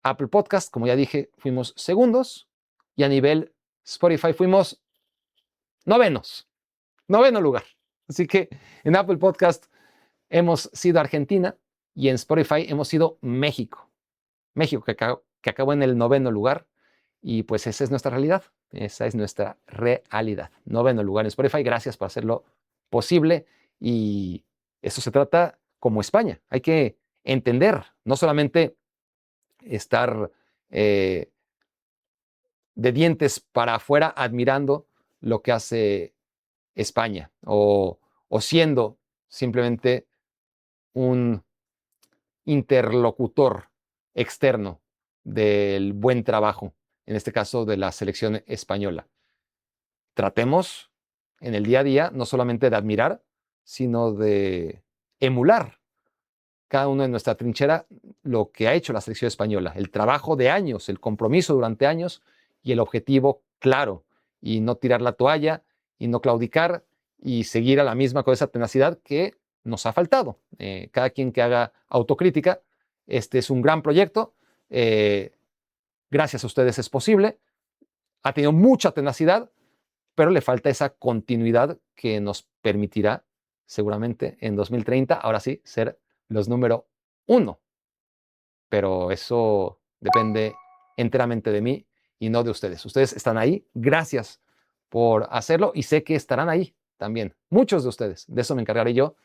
Apple Podcast, como ya dije, fuimos segundos, y a nivel Spotify fuimos noveno lugar. Así que en Apple Podcast hemos sido Argentina y en Spotify hemos sido México. México que acabó en el 9º lugar, y pues esa es nuestra realidad. Esa es nuestra realidad. 9º lugar en Spotify. Gracias por hacerlo posible. Y eso se trata como España. Hay que entender, no solamente estar de dientes para afuera admirando lo que hace España o siendo simplemente un interlocutor externo del buen trabajo, en este caso de la selección española. Tratemos en el día a día no solamente de admirar, sino de emular cada uno en nuestra trinchera lo que ha hecho la selección española, el trabajo de años, el compromiso durante años y el objetivo claro, y no tirar la toalla y no claudicar y seguir a la misma con esa tenacidad que nos ha faltado. Cada quien que haga autocrítica, este es un gran proyecto, gracias a ustedes es posible, ha tenido mucha tenacidad, pero le falta esa continuidad que nos permitirá seguramente en 2030, ahora sí, ser los número 1. Pero eso depende enteramente de mí y no de ustedes. Ustedes están ahí, gracias por hacerlo, y sé que estarán ahí también, muchos de ustedes. De eso me encargaré yo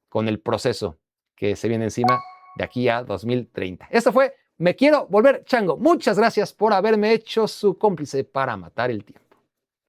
con el proceso que se viene encima de aquí a 2030. Esto fue Me Quiero Volver Chango. Muchas gracias por haberme hecho su cómplice para matar el tiempo.